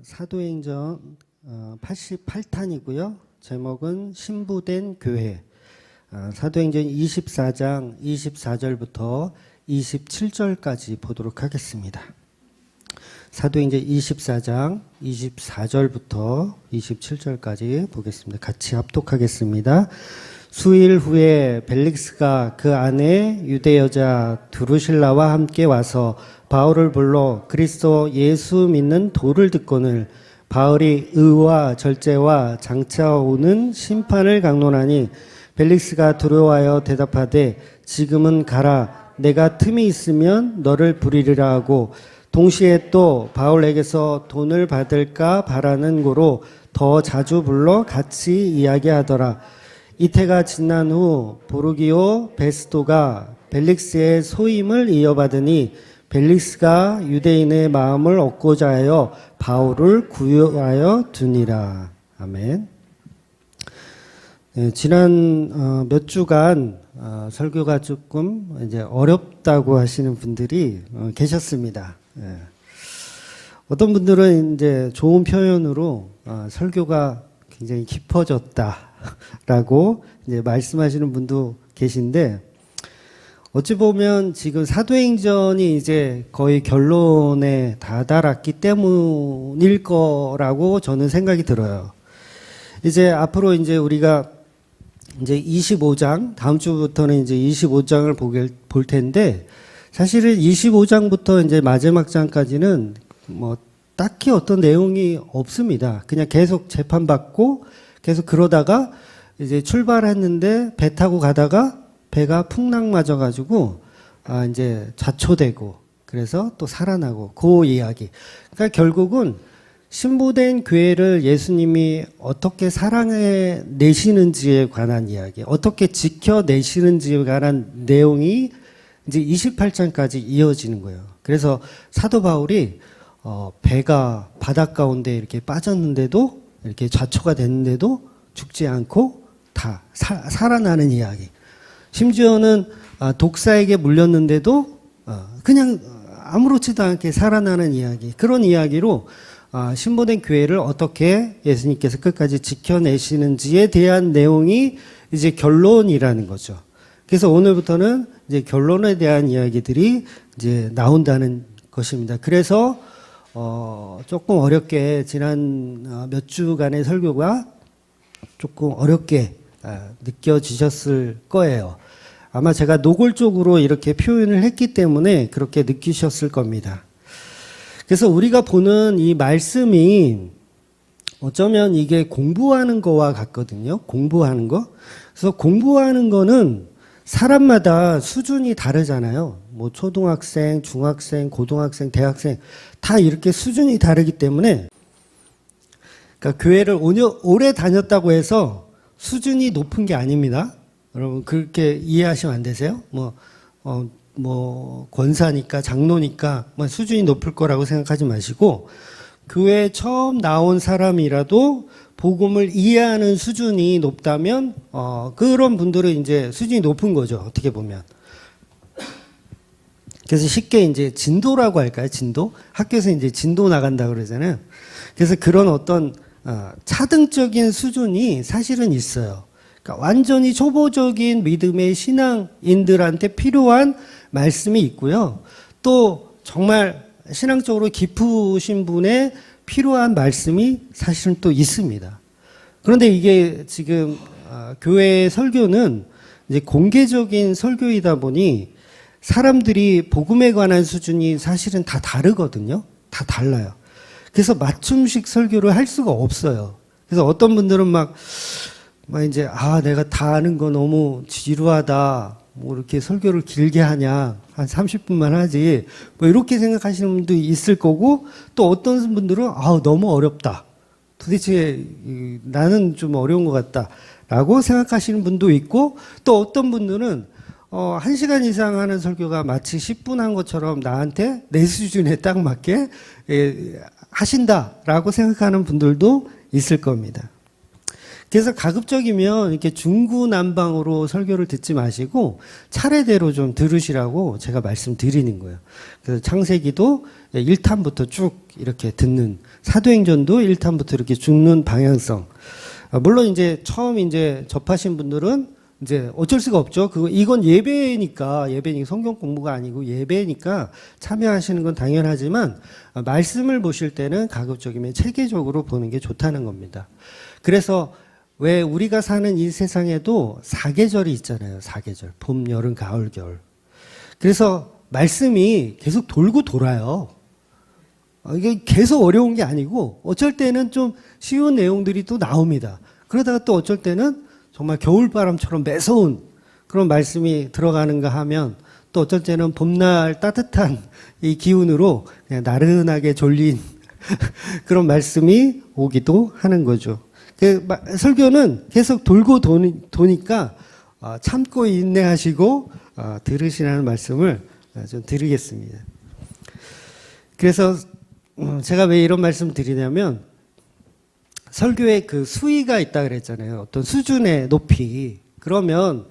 사도행전 88탄이고요. 제목은 신부된 교회. 사도행전 24장 24절부터 27절까지 보도록 하겠습니다. 사도행전 24장 24절부터 27절까지 보겠습니다. 같이 합독하겠습니다. 수일 후에 벨릭스가 그 안에 유대 여자 두루실라와 함께 와서 바울을 불러 그리스도 예수 믿는 도를 듣거늘 바울이 의와 절제와 장차 오는 심판을 강론하니 벨릭스가 두려워하여 대답하되 지금은 가라 내가 틈이 있으면 너를 부리리라 하고 동시에 또 바울에게서 돈을 받을까 바라는 고로 더 자주 불러 같이 이야기하더라. 이태가 지난 후 보르기오 베스도가 벨릭스의 소임을 이어받으니 벨릭스가 유대인의 마음을 얻고자 하여 바울을 구하여 두니라. 아멘. 네, 지난 몇 주간 설교가 조금 이제 어렵다고 하시는 분들이 계셨습니다. 네. 어떤 분들은 이제 좋은 표현으로 설교가 굉장히 깊어졌다라고 이제 말씀하시는 분도 계신데, 어찌 보면 지금 사도행전이 이제 거의 결론에 다다랐기 때문일 거라고 저는 생각이 들어요. 이제 앞으로 이제 우리가 이제 25장, 다음 주부터는 이제 25장을 볼 텐데, 사실은 25장부터 이제 마지막 장까지는 뭐 딱히 어떤 내용이 없습니다. 그냥 계속 재판받고 계속 그러다가 이제 출발했는데 배 타고 가다가 배가 풍랑 맞아가지고 이제 좌초되고 그래서 또 살아나고 그 이야기. 그러니까 결국은 신부된 교회를 예수님이 어떻게 사랑해 내시는지에 관한 이야기, 어떻게 지켜내시는지에 관한 내용이 이제 28장까지 이어지는 거예요. 그래서 사도 바울이 배가 바닷 가운데 이렇게 빠졌는데도 이렇게 좌초가 됐는데도 죽지 않고 다 살아나는 이야기. 심지어는 독사에게 물렸는데도 그냥 아무렇지도 않게 살아나는 이야기. 그런 이야기로 신부된 교회를 어떻게 예수님께서 끝까지 지켜내시는지에 대한 내용이 이제 결론이라는 거죠. 그래서 오늘부터는 이제 결론에 대한 이야기들이 이제 나온다는 것입니다. 그래서 조금 어렵게 지난 몇 주간의 설교가 조금 어렵게 느껴지셨을 거예요. 아마 제가 노골적으로 이렇게 표현을 했기 때문에 그렇게 느끼셨을 겁니다. 그래서 우리가 보는 이 말씀이 어쩌면 이게 공부하는 거와 같거든요. 공부하는 거. 그래서 공부하는 거는 사람마다 수준이 다르잖아요. 뭐 초등학생, 중학생, 고등학생, 대학생 다 이렇게 수준이 다르기 때문에, 그러니까 교회를 오래 다녔다고 해서 수준이 높은 게 아닙니다. 여러분 그렇게 이해하시면 안 되세요? 뭐 권사니까 장로니까 뭐 수준이 높을 거라고 생각하지 마시고, 교회에 처음 나온 사람이라도 복음을 이해하는 수준이 높다면 그런 분들은 이제 수준이 높은 거죠. 어떻게 보면. 그래서 쉽게 이제 진도라고 할까요? 진도? 학교에서 이제 진도 나간다 그러잖아요. 그래서 그런 어떤 차등적인 수준이 사실은 있어요. 그러니까 완전히 초보적인 믿음의 신앙인들한테 필요한 말씀이 있고요. 또 정말 신앙적으로 깊으신 분의 필요한 말씀이 사실은 또 있습니다. 그런데 이게 지금 교회의 설교는 이제 공개적인 설교이다 보니 사람들이 복음에 관한 수준이 사실은 다 다르거든요. 다 달라요. 그래서 맞춤식 설교를 할 수가 없어요. 그래서 어떤 분들은 막 이제 내가 다 아는 거 너무 지루하다. 뭐 이렇게 설교를 길게 하냐. 한 30분만 하지. 뭐 이렇게 생각하시는 분도 있을 거고, 또 어떤 분들은 너무 어렵다. 도대체 나는 좀 어려운 것 같다. 라고 생각하시는 분도 있고, 또 어떤 분들은 1시간 이상 하는 설교가 마치 10분 한 것처럼 나한테 내 수준에 딱 맞게 하신다라고 생각하는 분들도 있을 겁니다. 그래서 가급적이면 이렇게 중구난방으로 설교를 듣지 마시고 차례대로 좀 들으시라고 제가 말씀드리는 거예요. 그래서 창세기도 1탄부터 쭉 이렇게 듣는 사도행전도 1탄부터 이렇게 죽는 방향성. 물론 이제 처음 이제 접하신 분들은 이제 어쩔 수가 없죠. 이건 예배니까 성경 공부가 아니고 예배니까 참여하시는 건 당연하지만 말씀을 보실 때는 가급적이면 체계적으로 보는 게 좋다는 겁니다. 그래서 왜 우리가 사는 이 세상에도 사계절이 있잖아요. 사계절. 봄, 여름, 가을, 겨울. 그래서 말씀이 계속 돌고 돌아요. 이게 계속 어려운 게 아니고 어쩔 때는 좀 쉬운 내용들이 또 나옵니다. 그러다가 또 어쩔 때는 정말 겨울바람처럼 매서운 그런 말씀이 들어가는가 하면 또 어쩔 때는 봄날 따뜻한 이 기운으로 그냥 나른하게 졸린 그런 말씀이 오기도 하는 거죠. 설교는 계속 돌고 도니까 참고 인내하시고 들으시라는 말씀을 좀 드리겠습니다. 그래서 제가 왜 이런 말씀 드리냐면 설교에 그 수위가 있다 그랬잖아요. 어떤 수준의 높이. 그러면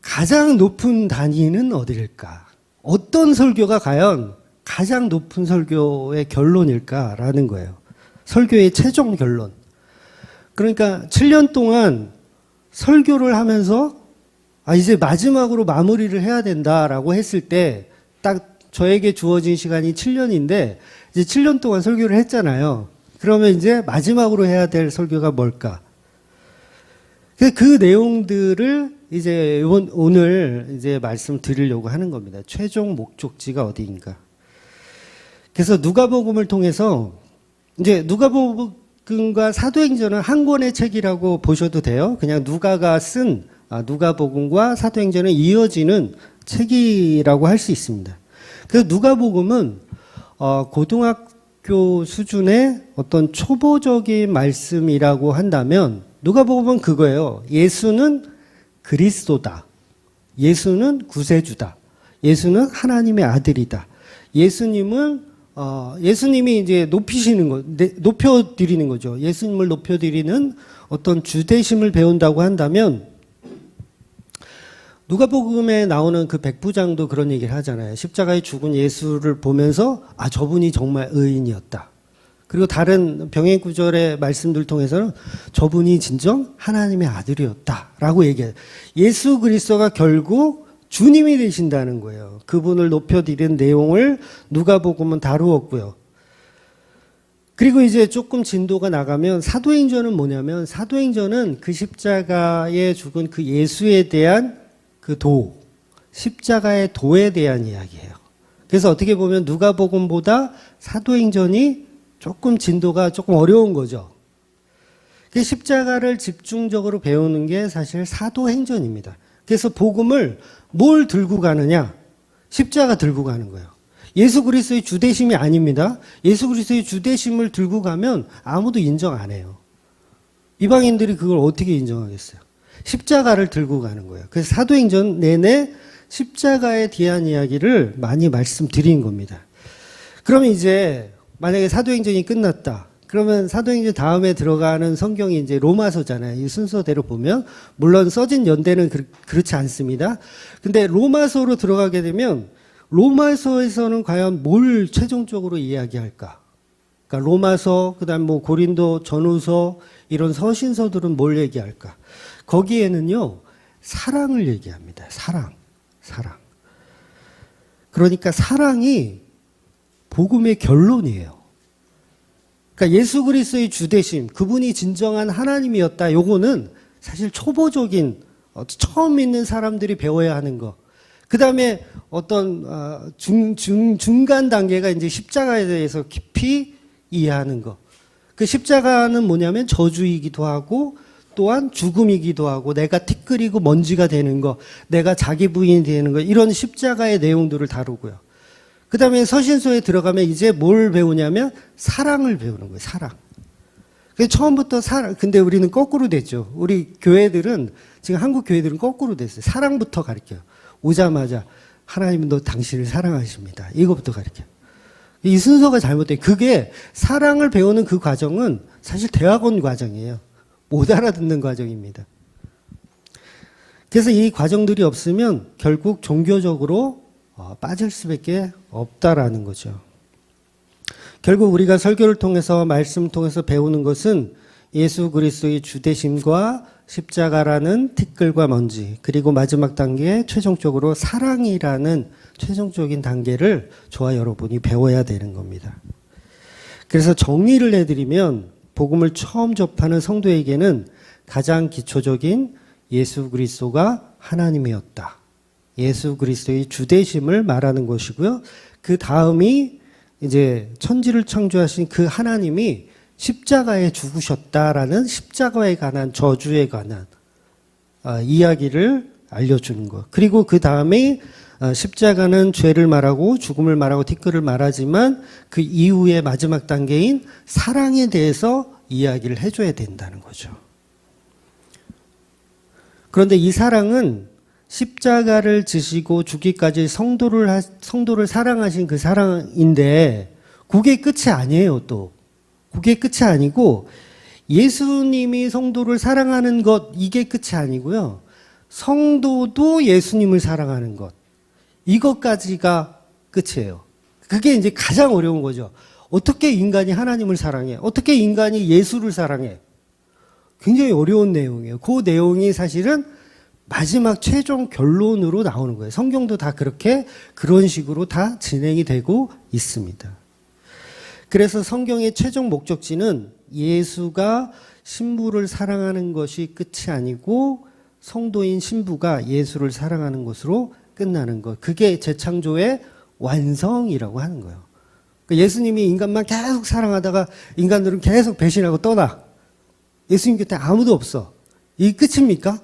가장 높은 단위는 어디일까? 어떤 설교가 과연 가장 높은 설교의 결론일까라는 거예요. 설교의 최종 결론. 그러니까 7년 동안 설교를 하면서 이제 마지막으로 마무리를 해야 된다라고 했을 때 딱 저에게 주어진 시간이 7년인데 이제 7년 동안 설교를 했잖아요. 그러면 이제 마지막으로 해야 될 설교가 뭘까? 그 내용들을 이제 오늘 이제 말씀드리려고 하는 겁니다. 최종 목적지가 어디인가? 그래서 누가복음을 통해서 이제 누가복음과 사도행전은 한 권의 책이라고 보셔도 돼요. 그냥 누가가 쓴 누가복음과 사도행전은 이어지는 책이라고 할 수 있습니다. 그래서 누가복음은 고등학교 수준의 어떤 초보적인 말씀이라고 한다면 누가복음은 그거예요. 예수는 그리스도다. 예수는 구세주다. 예수는 하나님의 아들이다. 예수님이 이제 높여드리는 거죠. 예수님을 높여드리는 어떤 주대심을 배운다고 한다면 누가복음에 나오는 그 백부장도 그런 얘기를 하잖아요. 십자가에 죽은 예수를 보면서 저분이 정말 의인이었다. 그리고 다른 병행 구절의 말씀들 통해서는 저분이 진정 하나님의 아들이었다라고 얘기해요. 예수 그리스도가 결국 주님이 되신다는 거예요. 그분을 높여드리는 내용을 누가복음은 다루었고요. 그리고 이제 조금 진도가 나가면 사도행전은 뭐냐면 사도행전은 그 십자가에 죽은 그 예수에 대한 십자가의 도에 대한 이야기예요. 그래서 어떻게 보면 누가복음보다 사도행전이 조금 진도가 조금 어려운 거죠. 그 십자가를 집중적으로 배우는 게 사실 사도행전입니다. 그래서 복음을 뭘 들고 가느냐? 십자가 들고 가는 거예요. 예수 그리스도의 주대심이 아닙니다. 예수 그리스도의 주대심을 들고 가면 아무도 인정 안 해요. 이방인들이 그걸 어떻게 인정하겠어요? 십자가를 들고 가는 거예요. 그래서 사도행전 내내 십자가에 대한 이야기를 많이 말씀드린 겁니다. 그러면 이제 만약에 사도행전이 끝났다. 그러면 사도행전 다음에 들어가는 성경이 이제 로마서잖아요. 이 순서대로 보면 물론 써진 연대는 그렇지 않습니다. 근데 로마서로 들어가게 되면 로마서에서는 과연 뭘 최종적으로 이야기할까? 그러니까 로마서, 그다음 뭐 고린도 전후서 이런 서신서들은 뭘 얘기할까? 거기에는요, 사랑을 얘기합니다. 사랑. 그러니까 사랑이 복음의 결론이에요. 그러니까 예수 그리스도의 주대심, 그분이 진정한 하나님이었다. 요거는 사실 초보적인, 처음 믿는 사람들이 배워야 하는 거. 그 다음에 어떤, 중간 단계가 이제 십자가에 대해서 깊이 이해하는 거. 그 십자가는 뭐냐면 저주이기도 하고, 또한 죽음이기도 하고, 내가 티끌이고 먼지가 되는 거, 내가 자기 부인이 되는 거, 이런 십자가의 내용들을 다루고요. 그 다음에 서신서에 들어가면 이제 뭘 배우냐면 사랑을 배우는 거예요. 사랑. 처음부터 근데 우리는 거꾸로 됐죠. 우리 교회들은, 지금 한국 교회들은 거꾸로 됐어요. 사랑부터 가르쳐요. 오자마자 하나님은 너 당신을 사랑하십니다. 이거부터 가르쳐요. 이 순서가 잘못돼요. 그게 사랑을 배우는 그 과정은 사실 대학원 과정이에요. 못 알아듣는 과정입니다. 그래서 이 과정들이 없으면 결국 종교적으로 빠질 수밖에 없다라는 거죠. 결국 우리가 설교를 통해서 말씀을 통해서 배우는 것은 예수 그리스도의 주되심과 십자가라는 티끌과 먼지, 그리고 마지막 단계 최종적으로 사랑이라는 최종적인 단계를 저와 여러분이 배워야 되는 겁니다. 그래서 정리를 해드리면 복음을 처음 접하는 성도에게는 가장 기초적인 예수 그리스도가 하나님이었다. 예수 그리스도의 주되심을 말하는 것이고요. 그 다음이 이제 천지를 창조하신 그 하나님이 십자가에 죽으셨다라는 십자가에 관한 저주에 관한 이야기를 알려주는 것. 그리고 그 다음에 십자가는 죄를 말하고 죽음을 말하고 티끌을 말하지만 그 이후의 마지막 단계인 사랑에 대해서 이야기를 해줘야 된다는 거죠. 그런데 이 사랑은 십자가를 지시고 죽기까지 성도를 사랑하신 그 사랑인데 그게 끝이 아니에요. 또 그게 끝이 아니고 예수님이 성도를 사랑하는 것 이게 끝이 아니고요. 성도도 예수님을 사랑하는 것 이것까지가 끝이에요. 그게 이제 가장 어려운 거죠. 어떻게 인간이 하나님을 사랑해? 어떻게 인간이 예수를 사랑해? 굉장히 어려운 내용이에요. 그 내용이 사실은 마지막 최종 결론으로 나오는 거예요. 성경도 다 그런 식으로 다 진행이 되고 있습니다. 그래서 성경의 최종 목적지는 예수가 신부를 사랑하는 것이 끝이 아니고 성도인 신부가 예수를 사랑하는 것으로 끝나는 것. 그게 재창조의 완성이라고 하는 거예요. 그러니까 예수님이 인간만 계속 사랑하다가 인간들은 계속 배신하고 떠나. 예수님 곁에 아무도 없어. 이게 끝입니까?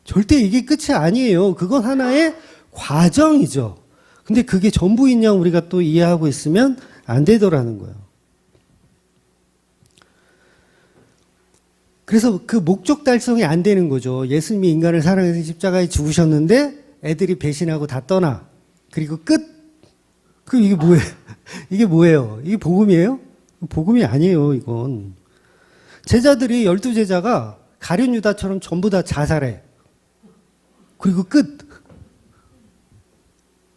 절대 이게 끝이 아니에요. 그건 하나의 과정이죠. 근데 그게 전부인 양 우리가 또 이해하고 있으면 안 되더라는 거예요. 그래서 그 목적 달성이 안 되는 거죠. 예수님이 인간을 사랑해서 십자가에 죽으셨는데 애들이 배신하고 다 떠나. 그리고 끝. 그럼 이게 뭐예요? 이게 뭐예요? 이게 복음이에요? 복음이 아니에요, 이건. 제자들이 12제자가 가룟 유다처럼 전부 다 자살해. 그리고 끝.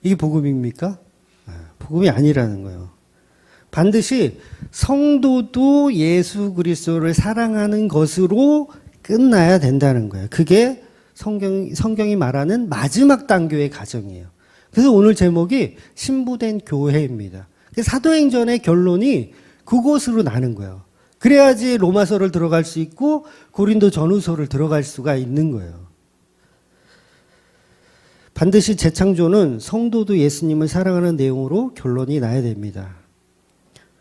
이게 복음입니까? 복음이 아니라는 거예요. 반드시 성도도 예수 그리스도를 사랑하는 것으로 끝나야 된다는 거예요. 그게 성경이 말하는 마지막 단계의 과정이에요. 그래서 오늘 제목이 신부된 교회입니다. 사도행전의 결론이 그곳으로 나는 거예요. 그래야지 로마서를 들어갈 수 있고 고린도 전후서를 들어갈 수가 있는 거예요. 반드시 재창조는 성도도 예수님을 사랑하는 내용으로 결론이 나야 됩니다.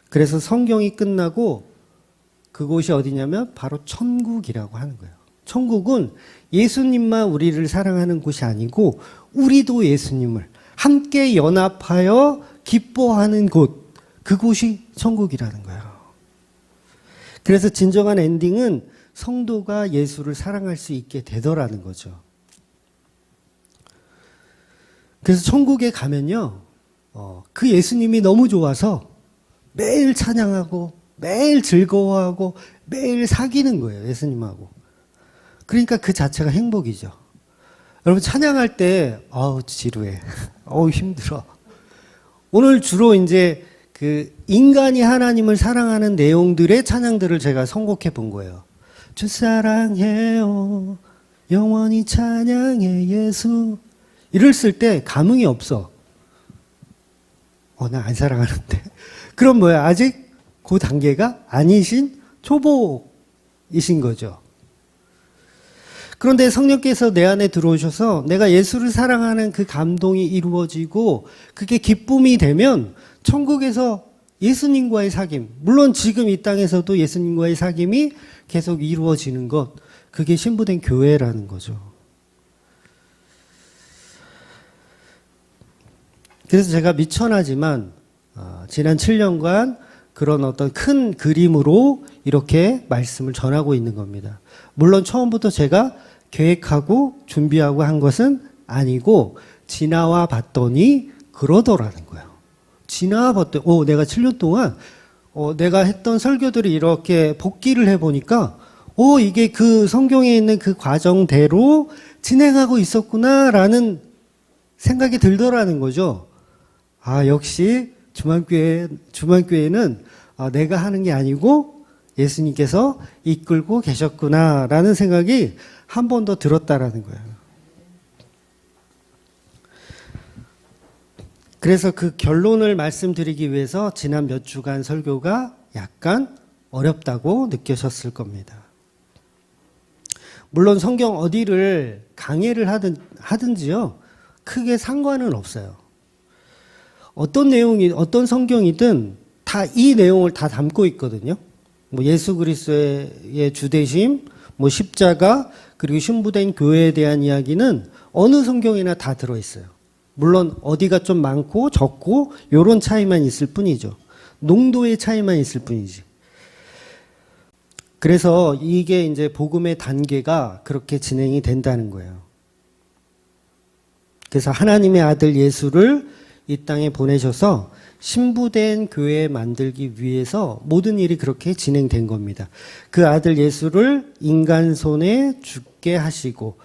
그래서 성경이 끝나고 그곳이 어디냐면 바로 천국이라고 하는 거예요. 천국은 예수님만 우리를 사랑하는 곳이 아니고 우리도 예수님을 함께 연합하여 기뻐하는 곳, 그곳이 천국이라는 거예요. 그래서 진정한 엔딩은 성도가 예수를 사랑할 수 있게 되더라는 거죠. 그래서 천국에 가면요, 그 예수님이 너무 좋아서 매일 찬양하고 매일 즐거워하고 매일 사귀는 거예요, 예수님하고. 그러니까 그 자체가 행복이죠. 여러분 찬양할 때 지루해. 힘들어. 오늘 주로 이제 그 인간이 하나님을 사랑하는 내용들의 찬양들을 제가 선곡해 본 거예요. 주 사랑해요. 영원히 찬양해 예수. 이럴 때 감흥이 없어. 나 안 사랑하는데. 그럼 뭐야? 아직 그 단계가 아니신 초보이신 거죠. 그런데 성령께서 내 안에 들어오셔서 내가 예수를 사랑하는 그 감동이 이루어지고 그게 기쁨이 되면 천국에서 예수님과의 사귐, 물론 지금 이 땅에서도 예수님과의 사귐이 계속 이루어지는 것, 그게 신부된 교회라는 거죠. 그래서 제가 미천하지만 지난 7년간 그런 어떤 큰 그림으로 이렇게 말씀을 전하고 있는 겁니다. 물론 처음부터 제가 계획하고 준비하고 한 것은 아니고 지나와 봤더니 그러더라는 거예요. 지나와 봤더니 내가 7년 동안 내가 했던 설교들이 이렇게 복기를 해보니까 이게 그 성경에 있는 그 과정대로 진행하고 있었구나라는 생각이 들더라는 거죠. 역시 주만교회는 내가 하는 게 아니고 예수님께서 이끌고 계셨구나라는 생각이 한 번 더 들었다라는 거예요. 그래서 그 결론을 말씀드리기 위해서 지난 몇 주간 설교가 약간 어렵다고 느끼셨을 겁니다. 물론 성경 어디를 강해를 하든지요, 크게 상관은 없어요. 어떤 내용이, 어떤 성경이든 다 이 내용을 다 담고 있거든요. 뭐 예수 그리스도의 주되심, 뭐 십자가, 그리고 신부된 교회에 대한 이야기는 어느 성경이나 다 들어있어요. 물론 어디가 좀 많고 적고 요런 차이만 있을 뿐이죠. 농도의 차이만 있을 뿐이지. 그래서 이게 이제 복음의 단계가 그렇게 진행이 된다는 거예요. 그래서 하나님의 아들 예수를 이 땅에 보내셔서 신부된 교회 만들기 위해서 모든 일이 그렇게 진행된 겁니다. 그 아들 예수를 인간 손에 죽게 하시고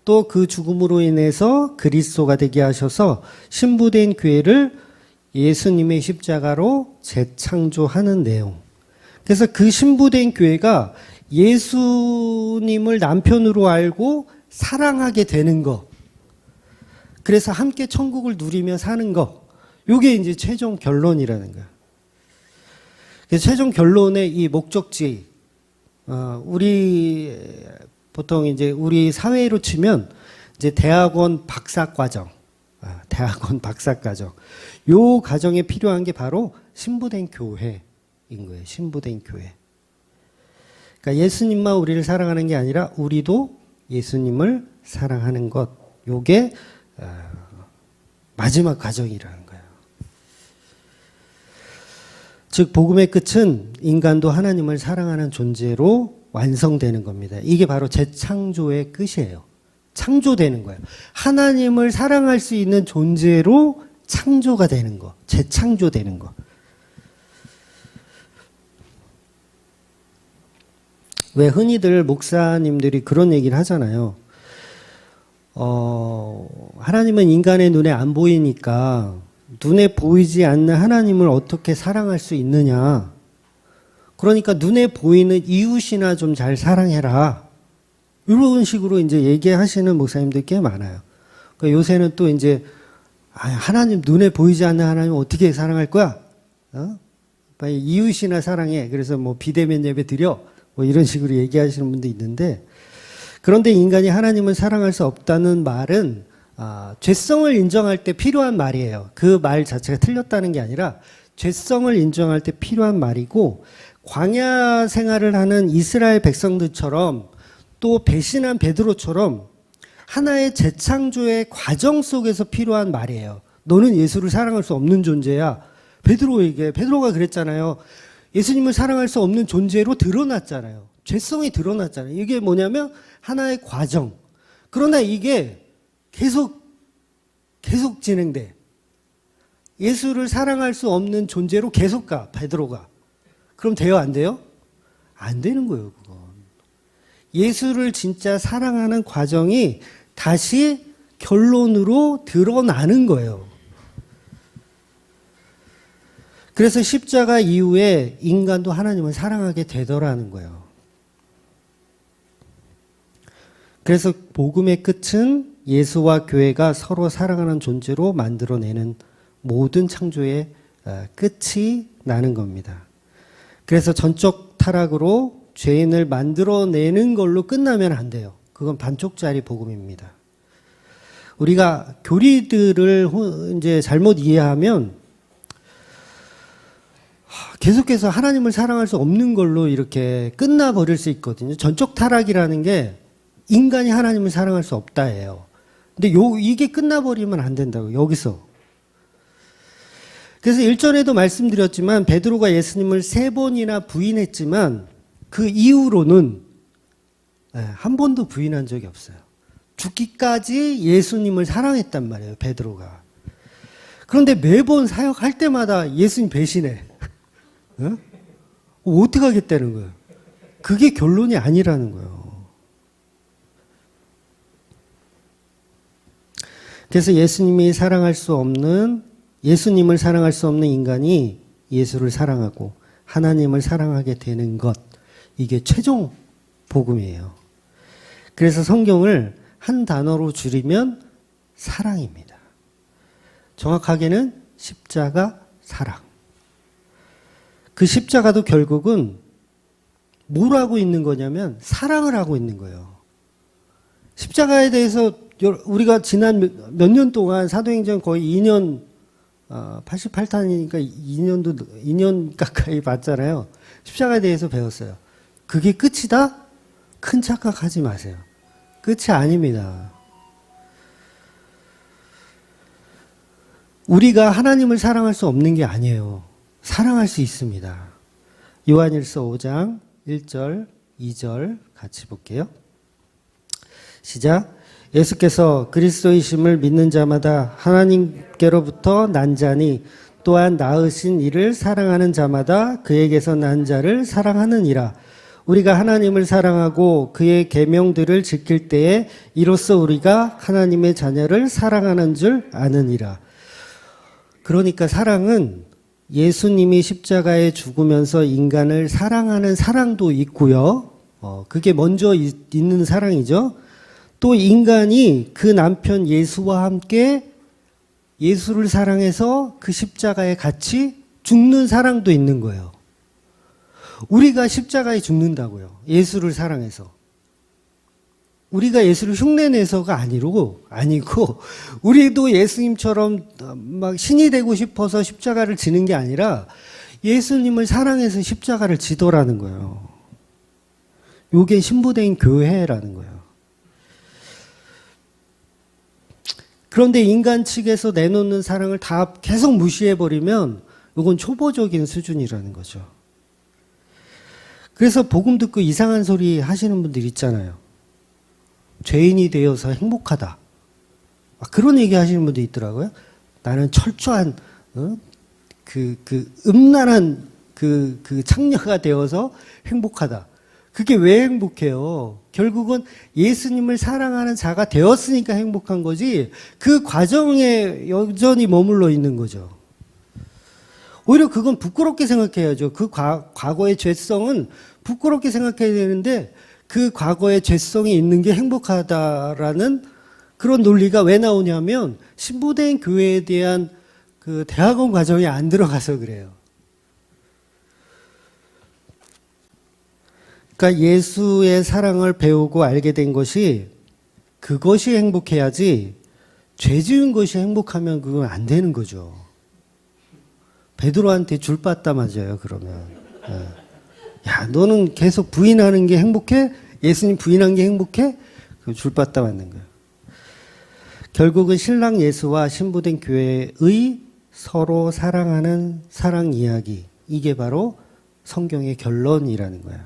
또 그 죽음으로 인해서 그리스도가 되게 하셔서 신부된 교회를 예수님의 십자가로 재창조하는 내용. 그래서 그 신부된 교회가 예수님을 남편으로 알고 사랑하게 되는 것. 그래서 함께 천국을 누리며 사는 것. 요게 이제 최종 결론이라는 거예요. 그래서 최종 결론의 이 목적지, 우리 보통 이제 우리 사회로 치면 이제 대학원 박사과정, 대학원 박사과정. 요 과정에 필요한 게 바로 신부된 교회인 거예요. 신부된 교회. 그러니까 예수님만 우리를 사랑하는 게 아니라 우리도 예수님을 사랑하는 것. 요게 마지막 과정이라는 거예요. 즉 복음의 끝은 인간도 하나님을 사랑하는 존재로 완성되는 겁니다. 이게 바로 재창조의 끝이에요. 창조되는 거예요. 하나님을 사랑할 수 있는 존재로 창조가 되는 거, 재창조되는 거. 왜 흔히들 목사님들이 그런 얘기를 하잖아요. 하나님은 인간의 눈에 안 보이니까 눈에 보이지 않는 하나님을 어떻게 사랑할 수 있느냐. 그러니까 눈에 보이는 이웃이나 좀 잘 사랑해라. 이런 식으로 이제 얘기하시는 목사님들 꽤 많아요. 그러니까 요새는 또 이제 하나님, 눈에 보이지 않는 하나님 어떻게 사랑할 거야? 빨리 이웃이나 사랑해. 그래서 뭐 비대면 예배 드려. 뭐 이런 식으로 얘기하시는 분도 있는데, 그런데 인간이 하나님을 사랑할 수 없다는 말은 죄성을 인정할 때 필요한 말이에요. 그 말 자체가 틀렸다는 게 아니라 죄성을 인정할 때 필요한 말이고, 광야 생활을 하는 이스라엘 백성들처럼 또 배신한 베드로처럼 하나의 재창조의 과정 속에서 필요한 말이에요. 너는 예수를 사랑할 수 없는 존재야. 베드로가 그랬잖아요. 예수님을 사랑할 수 없는 존재로 드러났잖아요. 죄성이 드러났잖아요. 이게 뭐냐면 하나의 과정. 그러나 이게 계속 진행돼. 예수를 사랑할 수 없는 존재로 계속 가, 베드로가. 그럼 돼요, 안 돼요? 안 되는 거예요, 그건. 예수를 진짜 사랑하는 과정이 다시 결론으로 드러나는 거예요. 그래서 십자가 이후에 인간도 하나님을 사랑하게 되더라는 거예요. 그래서 복음의 끝은 예수와 교회가 서로 사랑하는 존재로 만들어내는 모든 창조의 끝이 나는 겁니다. 그래서 전적 타락으로 죄인을 만들어내는 걸로 끝나면 안 돼요. 그건 반쪽짜리 복음입니다. 우리가 교리들을 이제 잘못 이해하면 계속해서 하나님을 사랑할 수 없는 걸로 이렇게 끝나버릴 수 있거든요. 전적 타락이라는 게 인간이 하나님을 사랑할 수 없다예요. 근데 이게 끝나버리면 안 된다고, 여기서. 그래서 일전에도 말씀드렸지만 베드로가 예수님을 3번이나 부인했지만 그 이후로는 한 번도 부인한 적이 없어요. 죽기까지 예수님을 사랑했단 말이에요, 베드로가. 그런데 매번 사역할 때마다 예수님 배신해. 어떻게 하겠다는 거예요? 그게 결론이 아니라는 거예요. 그래서 예수님이 사랑할 수 없는 예수님을 사랑할 수 없는 인간이 예수를 사랑하고 하나님을 사랑하게 되는 것, 이게 최종 복음이에요. 그래서 성경을 한 단어로 줄이면 사랑입니다. 정확하게는 십자가 사랑. 그 십자가도 결국은 뭘 하고 있는 거냐면 사랑을 하고 있는 거예요. 십자가에 대해서 우리가 지난 몇 년 동안 사도행전 거의 2년, 88탄이니까 2년 가까이 봤잖아요. 십자가에 대해서 배웠어요. 그게 끝이다? 큰 착각하지 마세요. 끝이 아닙니다. 우리가 하나님을 사랑할 수 없는 게 아니에요. 사랑할 수 있습니다. 요한일서 5장 1절, 2절 같이 볼게요. 시작. 예수께서 그리스도이심을 믿는 자마다 하나님께로부터 난 자니 또한 낳으신 이를 사랑하는 자마다 그에게서 난 자를 사랑하느니라. 우리가 하나님을 사랑하고 그의 계명들을 지킬 때에 이로써 우리가 하나님의 자녀를 사랑하는 줄 아느니라. 그러니까 사랑은 예수님이 십자가에 죽으면서 인간을 사랑하는 사랑도 있고요. 그게 먼저 있는 사랑이죠. 또 인간이 그 남편 예수와 함께 예수를 사랑해서 그 십자가에 같이 죽는 사랑도 있는 거예요. 우리가 십자가에 죽는다고요. 예수를 사랑해서. 우리가 예수를 흉내내서가 아니고 우리도 예수님처럼 막 신이 되고 싶어서 십자가를 지는 게 아니라 예수님을 사랑해서 십자가를 지더라는 거예요. 요게 신부된 교회라는 거예요. 그런데 인간 측에서 내놓는 사랑을 다 계속 무시해버리면 이건 초보적인 수준이라는 거죠. 그래서 복음 듣고 이상한 소리 하시는 분들 있잖아요. 죄인이 되어서 행복하다. 그런 얘기 하시는 분도 있더라고요. 나는 철저한, 음란한 창녀가 되어서 행복하다. 그게 왜 행복해요? 결국은 예수님을 사랑하는 자가 되었으니까 행복한 거지, 그 과정에 여전히 머물러 있는 거죠. 오히려 그건 부끄럽게 생각해야죠. 그 과거의 죄성은 부끄럽게 생각해야 되는데, 그 과거의 죄성이 있는 게 행복하다라는 그런 논리가 왜 나오냐면 신부된 교회에 대한 그 대학원 과정에 안 들어가서 그래요. 그러니까 예수의 사랑을 배우고 알게 된 것이 그것이 행복해야지 죄 지은 것이 행복하면 그건 안 되는 거죠. 베드로한테 줄 봤다 맞아요. 그러면. 야, 너는 계속 부인하는 게 행복해? 예수님 부인한 게 행복해? 줄 받다 맞는 거예요. 결국은 신랑 예수와 신부된 교회의 서로 사랑하는 사랑 이야기, 이게 바로 성경의 결론이라는 거예요.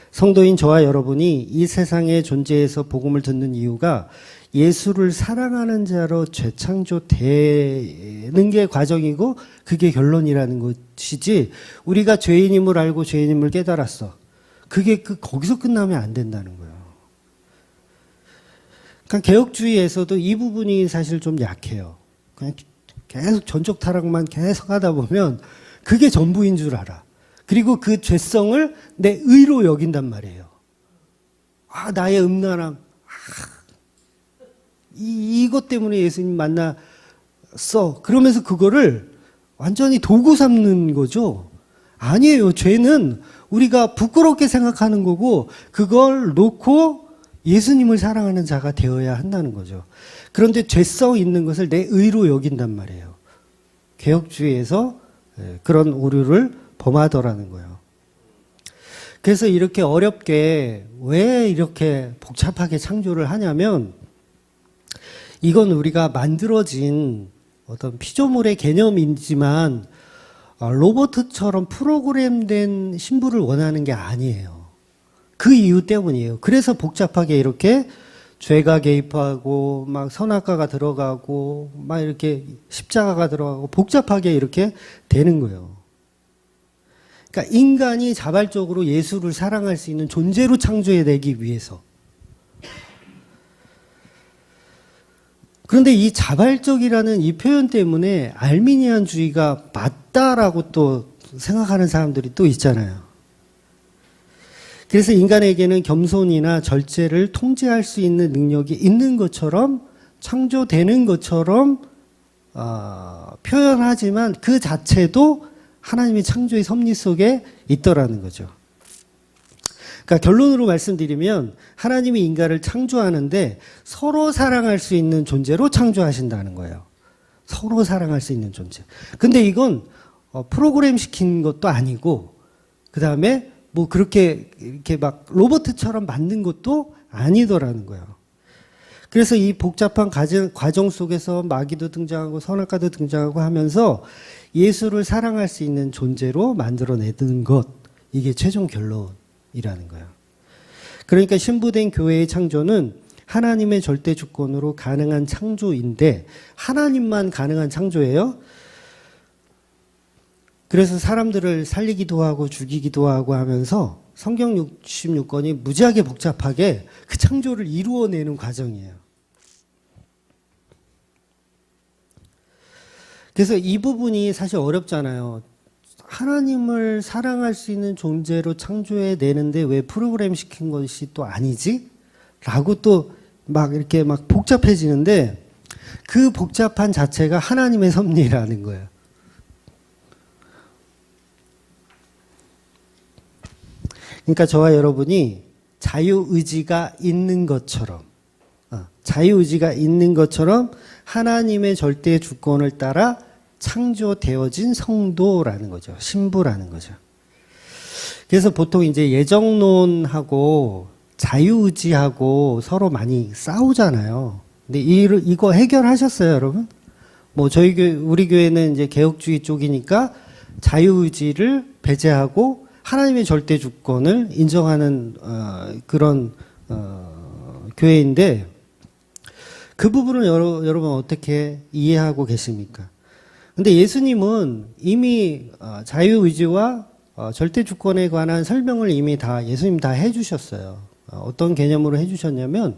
성도인 저와 여러분이 이 세상의 존재에서 복음을 듣는 이유가 예수를 사랑하는 자로 재창조되는 게 과정이고 그게 결론이라는 것이지, 우리가 죄인임을 알고 죄인임을 깨달았어. 그게 거기서 끝나면 안 된다는 거예요. 그러니까 개혁주의에서도 이 부분이 사실 좀 약해요. 그냥 계속 전적 타락만 계속 하다 보면 그게 전부인 줄 알아. 그리고 그 죄성을 내 의로 여긴단 말이에요. 나의 음란함. 이것 때문에 예수님 만났어. 그러면서 그거를 완전히 도구 삼는 거죠. 아니에요. 죄는 우리가 부끄럽게 생각하는 거고 그걸 놓고 예수님을 사랑하는 자가 되어야 한다는 거죠. 그런데 죄성 있는 것을 내 의로 여긴단 말이에요. 개혁주의에서 그런 오류를 범하더라는 거예요. 그래서 이렇게 어렵게 왜 이렇게 복잡하게 창조를 하냐면 이건 우리가 만들어진 어떤 피조물의 개념이지만 로봇처럼 프로그램된 신부를 원하는 게 아니에요. 그 이유 때문이에요. 그래서 복잡하게 이렇게 죄가 개입하고 막 선악과가 들어가고 막 이렇게 십자가가 들어가고 복잡하게 이렇게 되는 거예요. 그러니까 인간이 자발적으로 예수를 사랑할 수 있는 존재로 창조해내기 위해서. 그런데 이 자발적이라는 이 표현 때문에 알미니안주의가 맞다라고 또 생각하는 사람들이 또 있잖아요. 그래서 인간에게는 겸손이나 절제를 통제할 수 있는 능력이 있는 것처럼 창조되는 것처럼 표현하지만 그 자체도 하나님의 창조의 섭리 속에 있더라는 거죠. 그러니까 결론으로 말씀드리면 하나님이 인간을 창조하는데 서로 사랑할 수 있는 존재로 창조하신다는 거예요. 서로 사랑할 수 있는 존재. 근데 이건 프로그램 시킨 것도 아니고 그다음에 뭐 그렇게 이렇게 막 로봇처럼 만든 것도 아니더라는 거예요. 그래서 이 복잡한 과정 속에서 마귀도 등장하고 선악과도 등장하고 하면서 예수를 사랑할 수 있는 존재로 만들어내는 것, 이게 최종 결론이라는 거예요. 그러니까 신부된 교회의 창조는 하나님의 절대 주권으로 가능한 창조인데 하나님만 가능한 창조예요. 그래서 사람들을 살리기도 하고 죽이기도 하고 하면서 성경 66권이 무지하게 복잡하게 그 창조를 이루어내는 과정이에요. 그래서 이 부분이 사실 어렵잖아요. 하나님을 사랑할 수 있는 존재로 창조해내는데 왜 프로그램 시킨 것이 또 아니지? 라고 또 막 이렇게 막 복잡해지는데 그 복잡한 자체가 하나님의 섭리라는 거예요. 그러니까 저와 여러분이 자유의지가 있는 것처럼 하나님의 절대 주권을 따라 창조되어진 성도라는 거죠. 신부라는 거죠. 그래서 보통 이제 예정론하고 자유의지하고 서로 많이 싸우잖아요. 근데 이거 해결하셨어요, 여러분? 뭐 우리 교회는 이제 개혁주의 쪽이니까 자유의지를 배제하고 하나님의 절대 주권을 인정하는 그런 교회인데 그 부분을 여러분 어떻게 이해하고 계십니까? 근데 예수님은 이미 자유의지와 절대 주권에 관한 설명을 이미 예수님 다 해주셨어요. 어떤 개념으로 해주셨냐면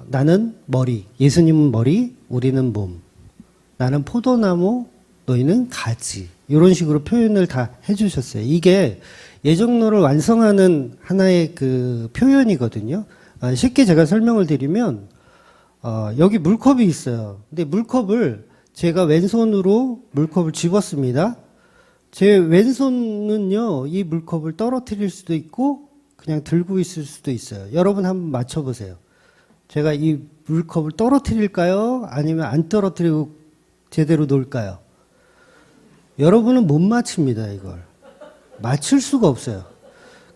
나는 머리, 예수님은 머리, 우리는 몸. 나는 포도나무, 너희는 가지. 이런 식으로 표현을 다 해주셨어요. 이게 예정론을 완성하는 하나의 그 표현이거든요. 쉽게 제가 설명을 드리면 여기 물컵이 있어요. 근데 물컵을 제가 왼손으로 물컵을 집었습니다. 제 왼손은요, 이 물컵을 떨어뜨릴 수도 있고 그냥 들고 있을 수도 있어요. 여러분 한번 맞춰보세요. 제가 이 물컵을 떨어뜨릴까요? 아니면 안 떨어뜨리고 제대로 놓을까요? 여러분은 못 맞춥니다, 이걸. 맞출 수가 없어요.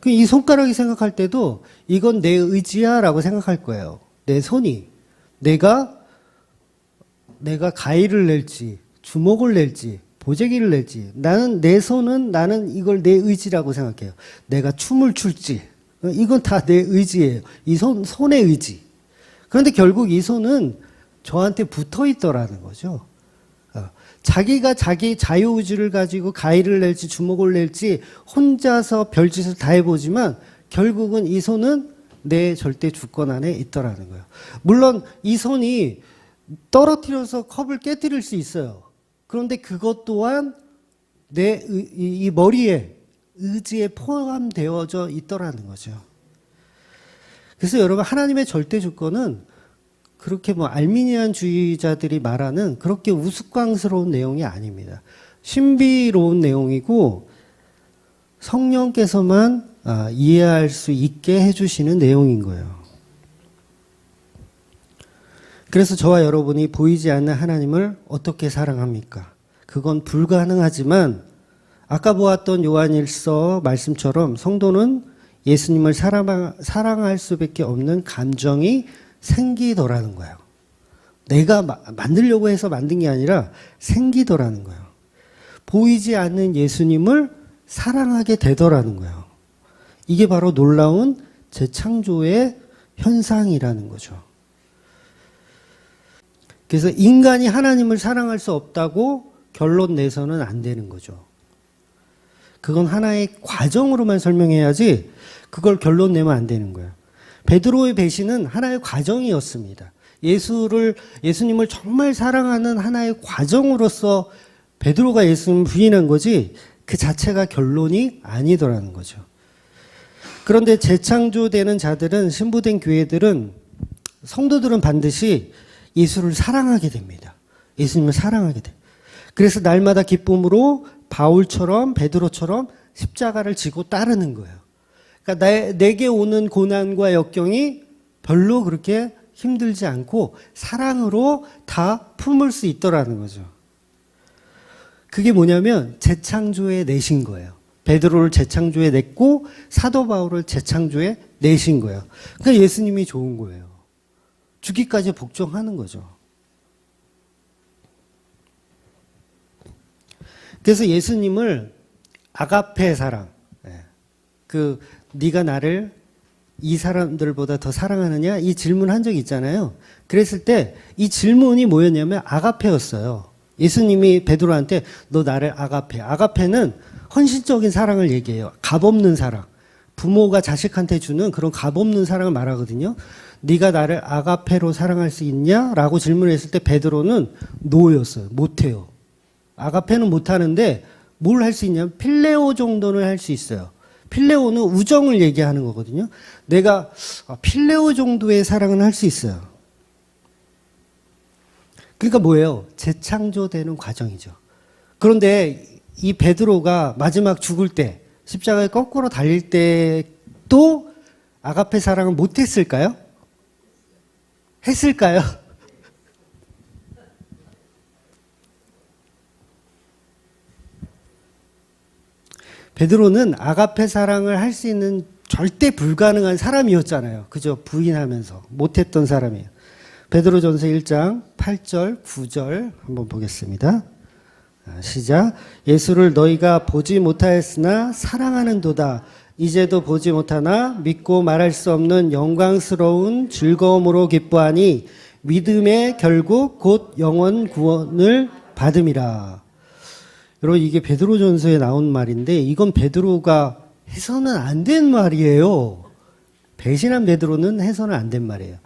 이 손가락이 생각할 때도 이건 내 의지야 라고 생각할 거예요. 내 손이. 내가 가위를 낼지, 주먹을 낼지, 보재기를 낼지. 내 손은 나는 이걸 내 의지라고 생각해요. 내가 춤을 출지. 이건 다 내 의지예요. 이 손의 의지. 그런데 결국 이 손은 저한테 붙어 있더라는 거죠. 자기가 자기 자유의지를 가지고 가위를 낼지 주먹을 낼지 혼자서 별짓을 다 해보지만 결국은 이 손은 내 절대 주권 안에 있더라는 거예요. 물론 이 손이 떨어뜨려서 컵을 깨뜨릴 수 있어요. 그런데 그것 또한 이 머리에 의지에 포함되어져 있더라는 거죠. 그래서 여러분 하나님의 절대 주권은 그렇게 뭐 알미니안주의자들이 말하는 그렇게 우스꽝스러운 내용이 아닙니다. 신비로운 내용이고 성령께서만 이해할 수 있게 해주시는 내용인 거예요. 그래서 저와 여러분이 보이지 않는 하나님을 어떻게 사랑합니까? 그건 불가능하지만 아까 보았던 요한일서 말씀처럼 성도는 예수님을 사랑할 수밖에 없는 감정이 생기더라는 거예요. 내가 만들려고 해서 만든 게 아니라 생기더라는 거예요. 보이지 않는 예수님을 사랑하게 되더라는 거예요. 이게 바로 놀라운 재창조의 현상이라는 거죠. 그래서 인간이 하나님을 사랑할 수 없다고 결론 내서는 안 되는 거죠. 그건 하나의 과정으로만 설명해야지 그걸 결론 내면 안 되는 거예요. 베드로의 배신은 하나의 과정이었습니다. 예수님을 정말 사랑하는 하나의 과정으로서 베드로가 예수님을 부인한 거지 그 자체가 결론이 아니더라는 거죠. 그런데 재창조되는 자들은, 신부된 교회들은, 성도들은 반드시 예수를 사랑하게 됩니다. 예수님을 사랑하게 돼. 그래서 날마다 기쁨으로 바울처럼 베드로처럼 십자가를 지고 따르는 거예요. 그러니까 내게 오는 고난과 역경이 별로 그렇게 힘들지 않고 사랑으로 다 품을 수 있더라는 거죠. 그게 뭐냐면 재창조에 내신 거예요. 베드로를 재창조에 냈고 사도 바울을 재창조에 내신 거예요. 그러니까 예수님이 좋은 거예요. 죽기까지 복종하는 거죠. 그래서 예수님을 아가페 사랑, 네가 나를 이 사람들보다 더 사랑하느냐? 이 질문 한 적이 있잖아요. 그랬을 때 이 질문이 뭐였냐면 아가페였어요. 예수님이 베드로한테 너 나를 아가페. 아가페는 헌신적인 사랑을 얘기해요. 값없는 사랑. 부모가 자식한테 주는 그런 값없는 사랑을 말하거든요. 네가 나를 아가페로 사랑할 수 있냐? 라고 질문했을 때 베드로는 노였어요. 못해요. 아가페는 못하는데 뭘 할 수 있냐면 필레오 정도는 할 수 있어요. 필레오는 우정을 얘기하는 거거든요. 내가 필레오 정도의 사랑은 할 수 있어요. 그러니까 뭐예요? 재창조되는 과정이죠. 그런데 이 베드로가 마지막 죽을 때, 십자가에 거꾸로 달릴 때도 아가페 사랑을 못했을까요? 했을까요? 베드로는 아가페 사랑을 할 수 있는 절대 불가능한 사람이었잖아요. 그죠? 부인하면서 못했던 사람이에요. 베드로전서 1장 8절, 9절 한번 보겠습니다. 시작. 예수를 너희가 보지 못하였으나 사랑하는도다. 이제도 보지 못하나 믿고 말할 수 없는 영광스러운 즐거움으로 기뻐하니 믿음의 결국 곧 영원 구원을 받음이라. 여러분, 이게 베드로전서에 나온 말인데 이건 베드로가 해서는 안 된 말이에요. 배신한 베드로는 해서는 안 된 말이에요.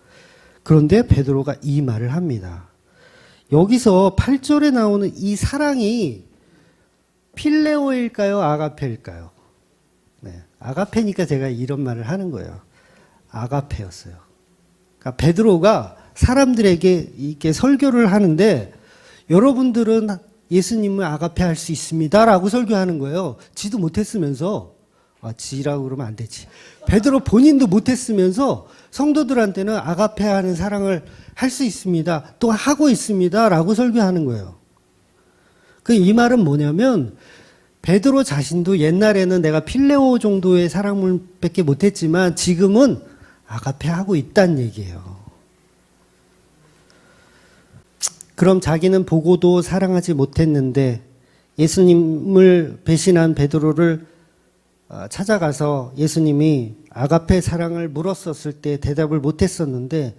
그런데 베드로가 이 말을 합니다. 여기서 8절에 나오는 이 사랑이 필레오일까요? 아가페일까요? 네, 아가페니까 제가 이런 말을 하는 거예요. 아가페였어요. 그러니까 베드로가 사람들에게 이렇게 설교를 하는데 여러분들은 예수님을 아가페 할 수 있습니다 라고 설교하는 거예요. 지도 못했으면서. 지라고 그러면 안 되지. 베드로 본인도 못했으면서 성도들한테는 아가페 하는 사랑을 할 수 있습니다. 또 하고 있습니다 라고 설교하는 거예요. 이 말은 뭐냐면 베드로 자신도 옛날에는 내가 필레오 정도의 사랑을 밖에 못했지만 지금은 아가페 하고 있다는 얘기예요. 그럼 자기는 보고도 사랑하지 못했는데 예수님을 배신한 베드로를 찾아가서 예수님이 아가페 사랑을 물었었을 때 대답을 못했었는데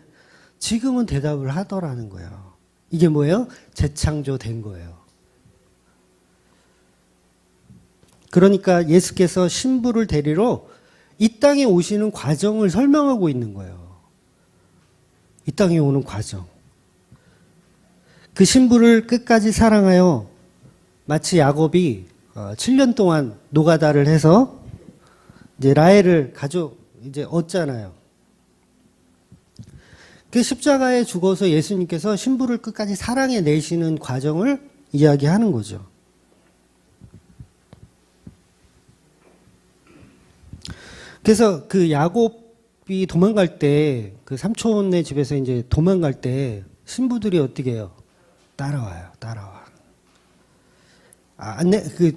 지금은 대답을 하더라는 거예요. 이게 뭐예요? 재창조된 거예요. 그러니까 예수께서 신부를 데리러 이 땅에 오시는 과정을 설명하고 있는 거예요. 이 땅에 오는 과정. 그 신부를 끝까지 사랑하여 마치 야곱이 7년 동안 노가다를 해서 이제 라헬을 이제 얻잖아요. 그 십자가에 죽어서 예수님께서 신부를 끝까지 사랑해 내시는 과정을 이야기하는 거죠. 그래서 그 야곱이 도망갈 때 그 삼촌네 집에서 이제 도망갈 때 신부들이 어떻게 해요? 따라와요.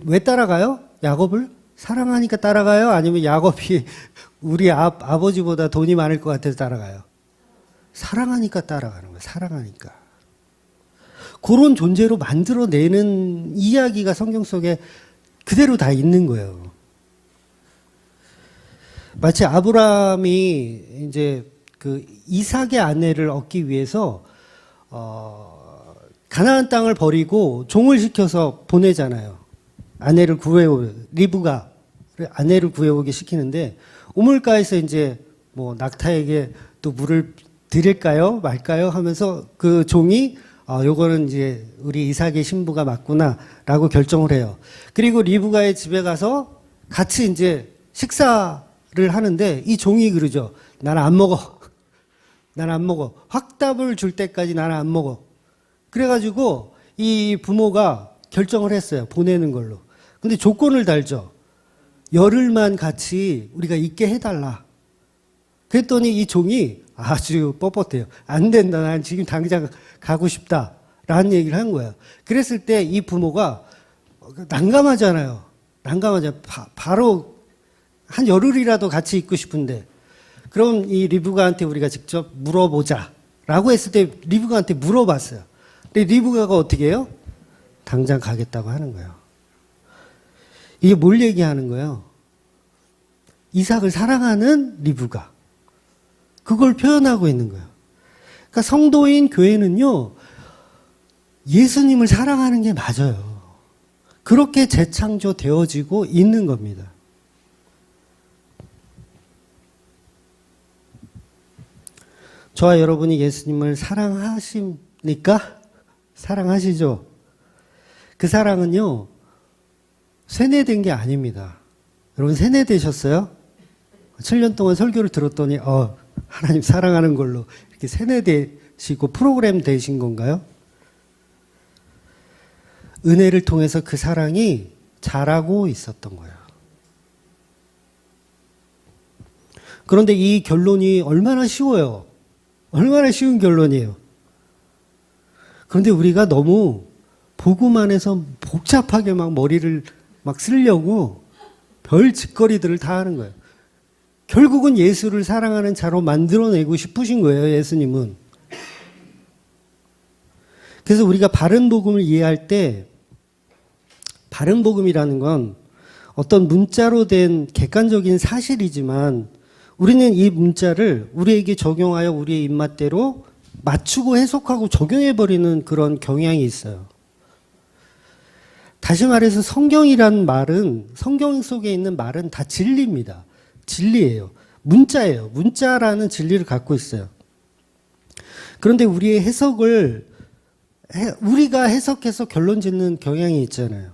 왜 따라가요? 야곱을 사랑하니까 따라가요? 아니면 야곱이 우리 아버지보다 돈이 많을 것 같아서 따라가요? 사랑하니까 따라가는 거예요. 사랑하니까. 그런 존재로 만들어내는 이야기가 성경 속에 그대로 다 있는 거예요. 마치 아브라함이 이제 그 이삭의 아내를 얻기 위해서 가나안 땅을 버리고 종을 시켜서 보내잖아요. 아내를 리브가 아내를 구해오게 시키는데 우물가에서 이제 뭐 낙타에게 또 물을 드릴까요? 말까요? 하면서 그 종이 요거는 이제 우리 이삭의 신부가 맞구나라고 결정을 해요. 그리고 리브가의 집에 가서 같이 이제 식사를 하는데 이 종이 그러죠. 나는 안 먹어. 나는 안 먹어. 확답을 줄 때까지 나는 안 먹어. 그래가지고 이 부모가 결정을 했어요. 보내는 걸로. 근데 조건을 달죠. 열흘만 같이 우리가 있게 해달라. 그랬더니 이 종이 아주 뻣뻣해요. 안 된다. 난 지금 당장 가고 싶다. 라는 얘기를 한 거예요. 그랬을 때 이 부모가 난감하잖아요. 난감하죠. 바로 한 열흘이라도 같이 있고 싶은데 그럼 이 리브가한테 우리가 직접 물어보자. 라고 했을 때 리브가한테 물어봤어요. 근데 리브가가 어떻게 해요? 당장 가겠다고 하는 거예요. 이게 뭘 얘기하는 거예요? 이삭을 사랑하는 리브가. 그걸 표현하고 있는 거예요. 그러니까 성도인 교회는요, 예수님을 사랑하는 게 맞아요. 그렇게 재창조되어지고 있는 겁니다. 저와 여러분이 예수님을 사랑하십니까? 사랑하시죠? 그 사랑은요, 세뇌된 게 아닙니다. 여러분 세뇌되셨어요? 7년 동안 설교를 들었더니 하나님 사랑하는 걸로 이렇게 세뇌되시고 프로그램 되신 건가요? 은혜를 통해서 그 사랑이 자라고 있었던 거예요. 그런데 이 결론이 얼마나 쉬워요. 얼마나 쉬운 결론이에요. 그런데 우리가 너무 보고만 해서 복잡하게 막 머리를 막 쓰려고 별 짓거리들을 다 하는 거예요. 결국은 예수를 사랑하는 자로 만들어내고 싶으신 거예요, 예수님은. 그래서 우리가 바른 복음을 이해할 때 바른 복음이라는 건 어떤 문자로 된 객관적인 사실이지만 우리는 이 문자를 우리에게 적용하여 우리의 입맛대로 맞추고 해석하고 적용해버리는 그런 경향이 있어요. 다시 말해서 성경이라는 말은, 성경 속에 있는 말은 다 진리입니다. 진리예요. 문자예요. 문자라는 진리를 갖고 있어요. 그런데 우리의 해석을, 우리가 해석해서 결론 짓는 경향이 있잖아요.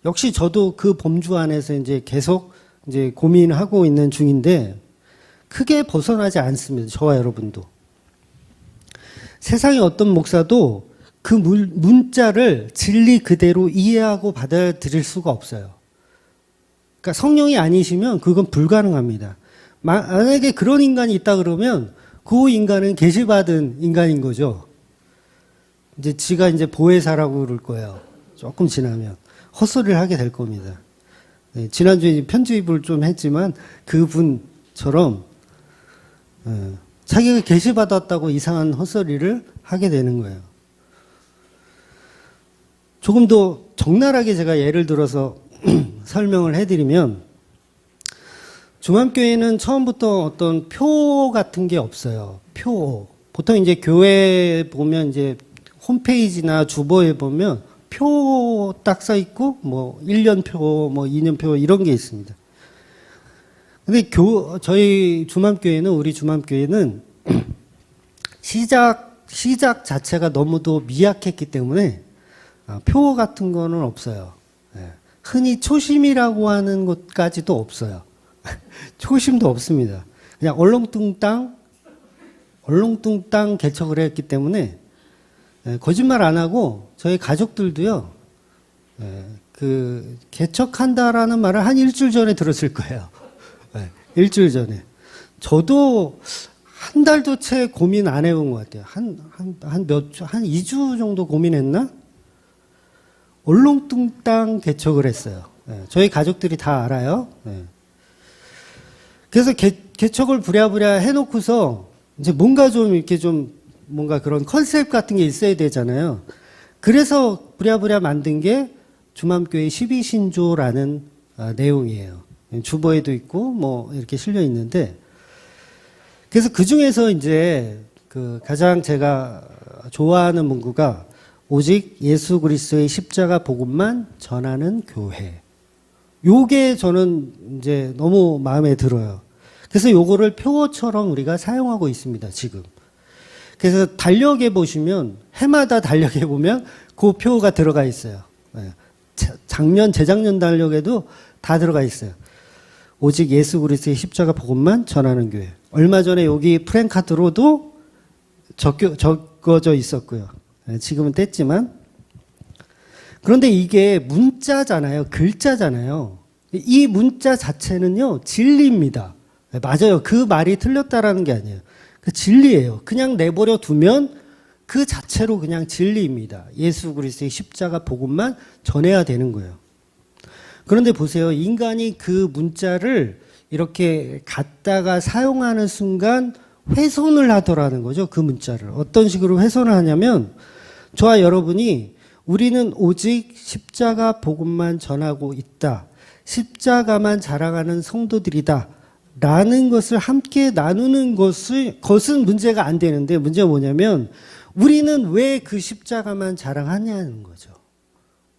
역시 저도 그 범주 안에서 이제 계속 이제 고민하고 있는 중인데 크게 벗어나지 않습니다. 저와 여러분도. 세상의 어떤 목사도 그 문자를 진리 그대로 이해하고 받아들일 수가 없어요. 그러니까 성령이 아니시면 그건 불가능합니다. 만약에 그런 인간이 있다 그러면 그 인간은 계시받은 인간인 거죠. 이제 지가 이제 보혜사라고 그럴 거예요. 조금 지나면. 헛소리를 하게 될 겁니다. 네, 지난주에 편집을 좀 했지만 그분처럼 자기가 계시받았다고 이상한 헛소리를 하게 되는 거예요. 조금 더 적나라하게 제가 예를 들어서 설명을 해드리면 중암교회는 처음부터 어떤 표 같은 게 없어요. 표. 보통 이제 교회 보면 이제 홈페이지나 주보에 보면 표 딱 써 있고 뭐 1년표, 뭐 2년표 이런 게 있습니다. 근데 저희 주맘교회는 우리 주맘교회는 시작 자체가 너무도 미약했기 때문에 표 같은 거는 없어요. 흔히 초심이라고 하는 것까지도 없어요. 초심도 없습니다. 그냥 얼렁뚱땅 개척을 했기 때문에 거짓말 안 하고 저희 가족들도요. 그 개척한다라는 말을 한 일주일 전에 들었을 거예요. 일주일 전에. 저도 한 달도 채 고민 안 해본 것 같아요. 한 2주 정도 고민했나? 얼렁뚱땅 개척을 했어요. 저희 가족들이 다 알아요. 그래서 개척을 부랴부랴 해놓고서 이제 뭔가 좀 이렇게 좀 뭔가 그런 컨셉 같은 게 있어야 되잖아요. 그래서 부랴부랴 만든 게 주맘교회 12신조라는 내용이에요. 주보에도 있고 뭐 이렇게 실려 있는데 그래서 그 중에서 이제 그 가장 제가 좋아하는 문구가 오직 예수 그리스도의 십자가 복음만 전하는 교회. 요게 저는 이제 너무 마음에 들어요. 그래서 요거를 표어처럼 우리가 사용하고 있습니다, 지금. 그래서 달력에 보시면, 해마다 달력에 보면 그 표가 들어가 있어요. 작년, 재작년 달력에도 다 들어가 있어요. 오직 예수 그리스도의 십자가 복음만 전하는 교회. 얼마 전에 여기 프랭카드로도 적어져 있었고요. 지금은 뗐지만. 그런데 이게 문자잖아요. 글자잖아요. 이 문자 자체는요, 진리입니다. 맞아요. 그 말이 틀렸다라는 게 아니에요. 그 진리예요. 그냥 내버려 두면 그 자체로 그냥 진리입니다. 예수 그리스도의 십자가 복음만 전해야 되는 거예요. 그런데 보세요. 인간이 그 문자를 이렇게 갖다가 사용하는 순간 훼손을 하더라는 거죠. 그 문자를. 어떤 식으로 훼손을 하냐면, 저와 여러분이 우리는 오직 십자가 복음만 전하고 있다. 십자가만 자랑하는 성도들이다. 라는 것을 함께 나누는 것은 문제가 안 되는데, 문제가 뭐냐면 우리는 왜 그 십자가만 자랑하냐는 거죠.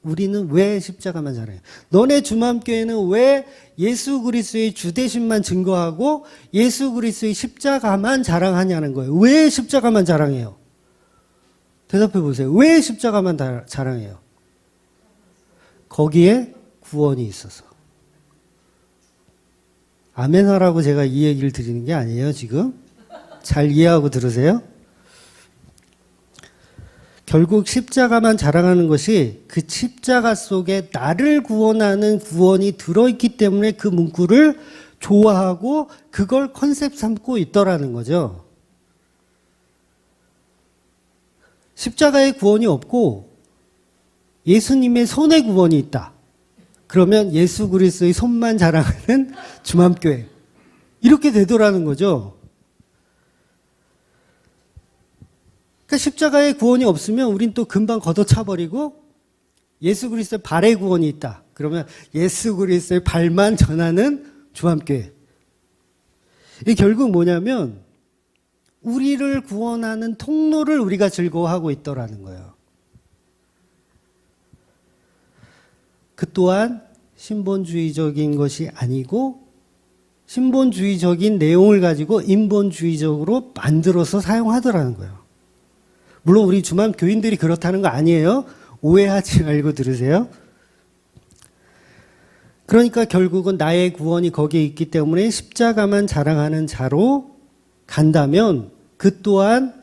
우리는 왜 십자가만 자랑해? 너네 주맘교회는 왜 예수 그리스도의 주대심만 증거하고 예수 그리스도의 십자가만 자랑하냐는 거예요. 왜 십자가만 자랑해요? 대답해 보세요. 왜 십자가만 자랑해요? 거기에 구원이 있어서. 아멘 하라고 제가 이 얘기를 드리는 게 아니에요, 지금. 잘 이해하고 들으세요. 결국 십자가만 자랑하는 것이 그 십자가 속에 나를 구원하는 구원이 들어있기 때문에 그 문구를 좋아하고 그걸 컨셉 삼고 있더라는 거죠. 십자가의 구원이 없고 예수님의 손의 구원이 있다. 그러면 예수 그리스도의 손만 자랑하는 주맘교회. 이렇게 되더라는 거죠. 그러니까 십자가의 구원이 없으면 우린 또 금방 걷어차버리고 예수 그리스도의 발의 구원이 있다. 그러면 예수 그리스도의 발만 전하는 주맘교회. 이게 결국 뭐냐면 우리를 구원하는 통로를 우리가 즐거워하고 있더라는 거예요. 그 또한 신본주의적인 것이 아니고 신본주의적인 내용을 가지고 인본주의적으로 만들어서 사용하더라는 거예요. 물론 우리 주만 교인들이 그렇다는 거 아니에요. 오해하지 말고 들으세요. 그러니까 결국은 나의 구원이 거기에 있기 때문에 십자가만 자랑하는 자로 간다면 그 또한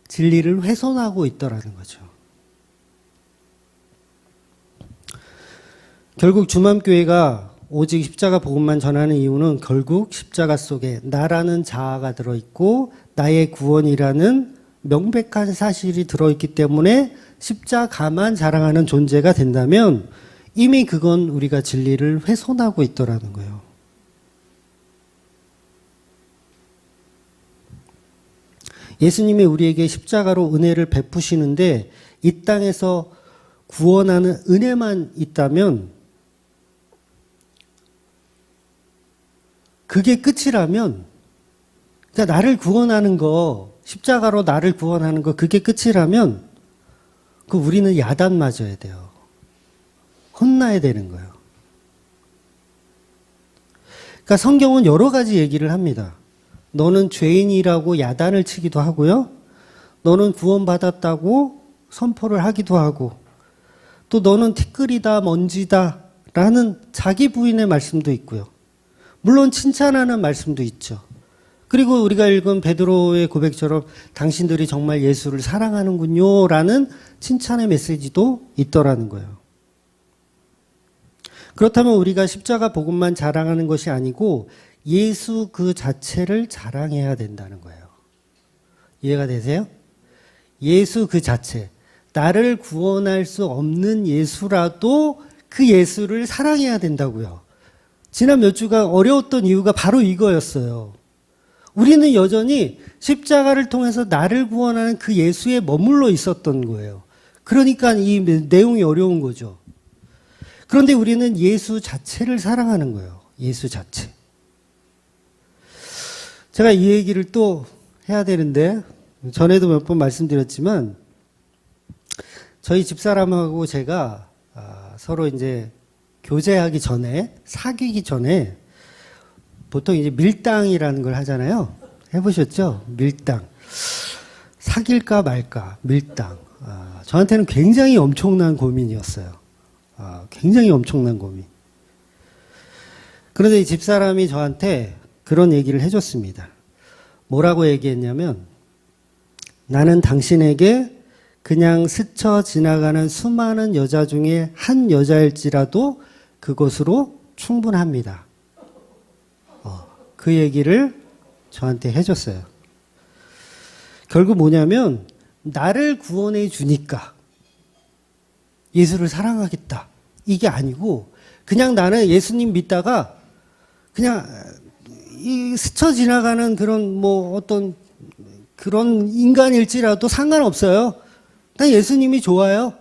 진리를 훼손하고 있더라는 거죠. 결국 주맘교회가 오직 십자가 복음만 전하는 이유는 결국 십자가 속에 나라는 자아가 들어있고 나의 구원이라는 명백한 사실이 들어있기 때문에 십자가만 자랑하는 존재가 된다면 이미 그건 우리가 진리를 훼손하고 있더라는 거예요. 예수님이 우리에게 십자가로 은혜를 베푸시는데 이 땅에서 구원하는 은혜만 있다면 그게 끝이라면 그러니까 나를 구원하는 거 십자가로 나를 구원하는 거 그게 끝이라면 그 우리는 야단 맞아야 돼요. 혼나야 되는 거예요. 그러니까 성경은 여러 가지 얘기를 합니다. 너는 죄인이라고 야단을 치기도 하고요. 너는 구원받았다고 선포를 하기도 하고 또 너는 티끌이다 먼지다 라는 자기 부인의 말씀도 있고요. 물론 칭찬하는 말씀도 있죠. 그리고 우리가 읽은 베드로의 고백처럼 당신들이 정말 예수를 사랑하는군요 라는 칭찬의 메시지도 있더라는 거예요. 그렇다면 우리가 십자가 복음만 자랑하는 것이 아니고 예수 그 자체를 자랑해야 된다는 거예요. 이해가 되세요? 예수 그 자체. 나를 구원할 수 없는 예수라도 그 예수를 사랑해야 된다고요. 지난 몇 주간 어려웠던 이유가 바로 이거였어요. 우리는 여전히 십자가를 통해서 나를 구원하는 그 예수에 머물러 있었던 거예요. 그러니까 이 내용이 어려운 거죠. 그런데 우리는 예수 자체를 사랑하는 거예요. 예수 자체. 제가 이 얘기를 또 해야 되는데 전에도 몇 번 말씀드렸지만 저희 집사람하고 제가 서로 이제 교제하기 전에 사귀기 전에 보통 이제 밀당이라는 걸 하잖아요. 해보셨죠? 밀당. 사귈까 말까, 밀당. 저한테는 굉장히 엄청난 고민이었어요. 굉장히 엄청난 고민. 그런데 이 집사람이 저한테 그런 얘기를 해줬습니다. 뭐라고 얘기했냐면, 나는 당신에게 그냥 스쳐 지나가는 수많은 여자 중에 한 여자일지라도 그것으로 충분합니다. 그 얘기를 저한테 해줬어요. 결국 뭐냐면 나를 구원해 주니까 예수를 사랑하겠다. 이게 아니고 그냥 나는 예수님 믿다가 그냥 이 스쳐 지나가는 그런 뭐 어떤 그런 인간일지라도 상관없어요. 난 예수님이 좋아요.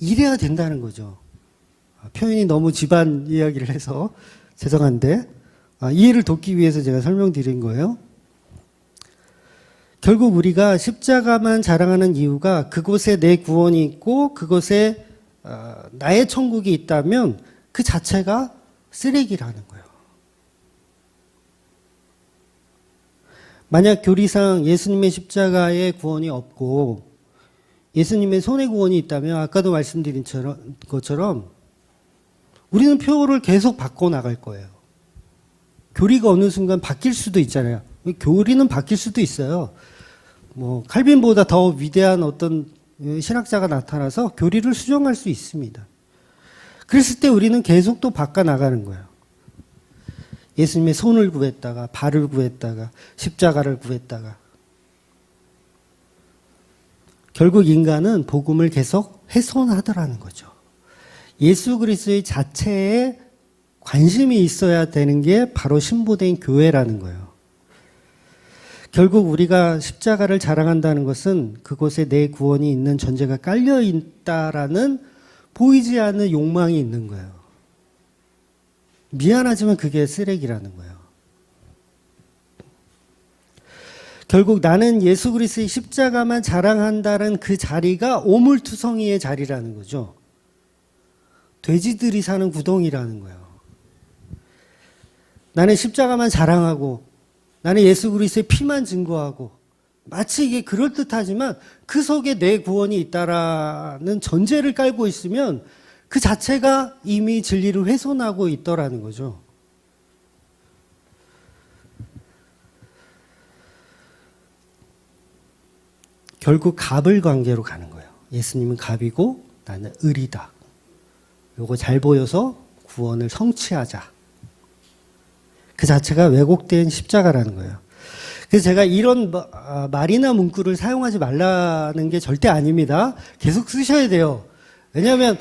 이래야 된다는 거죠. 표현이 너무 집안 이야기를 해서 죄송한데 이해를 돕기 위해서 제가 설명드린 거예요. 결국 우리가 십자가만 자랑하는 이유가 그곳에 내 구원이 있고 그곳에 나의 천국이 있다면 그 자체가 쓰레기라는 거예요. 만약 교리상 예수님의 십자가의 구원이 없고 예수님의 손의 구원이 있다면 아까도 말씀드린 것처럼 우리는 표를 계속 바꿔나갈 거예요. 교리가 어느 순간 바뀔 수도 있잖아요. 교리는 바뀔 수도 있어요. 뭐 칼빈보다 더 위대한 어떤 신학자가 나타나서 교리를 수정할 수 있습니다. 그랬을 때 우리는 계속 또 바꿔나가는 거예요. 예수님의 손을 구했다가 발을 구했다가 십자가를 구했다가 결국 인간은 복음을 계속 훼손하더라는 거죠. 예수 그리스도의 자체에 관심이 있어야 되는 게 바로 신보된 교회라는 거예요. 결국 우리가 십자가를 자랑한다는 것은 그곳에 내 구원이 있는 전제가 깔려 있다라는 보이지 않는 욕망이 있는 거예요. 미안하지만 그게 쓰레기라는 거예요. 결국 나는 예수 그리스도의 십자가만 자랑한다는 그 자리가 오물투성이의 자리라는 거죠. 돼지들이 사는 구덩이라는 거예요. 나는 십자가만 자랑하고 나는 예수 그리스도의 피만 증거하고 마치 이게 그럴듯하지만 그 속에 내 구원이 있다라는 전제를 깔고 있으면 그 자체가 이미 진리를 훼손하고 있더라는 거죠. 결국 갑을 관계로 가는 거예요. 예수님은 갑이고 나는 을이다. 요거 잘 보여서 구원을 성취하자. 그 자체가 왜곡된 십자가라는 거예요. 그래서 제가 이런 말이나 문구를 사용하지 말라는 게 절대 아닙니다. 계속 쓰셔야 돼요. 왜냐하면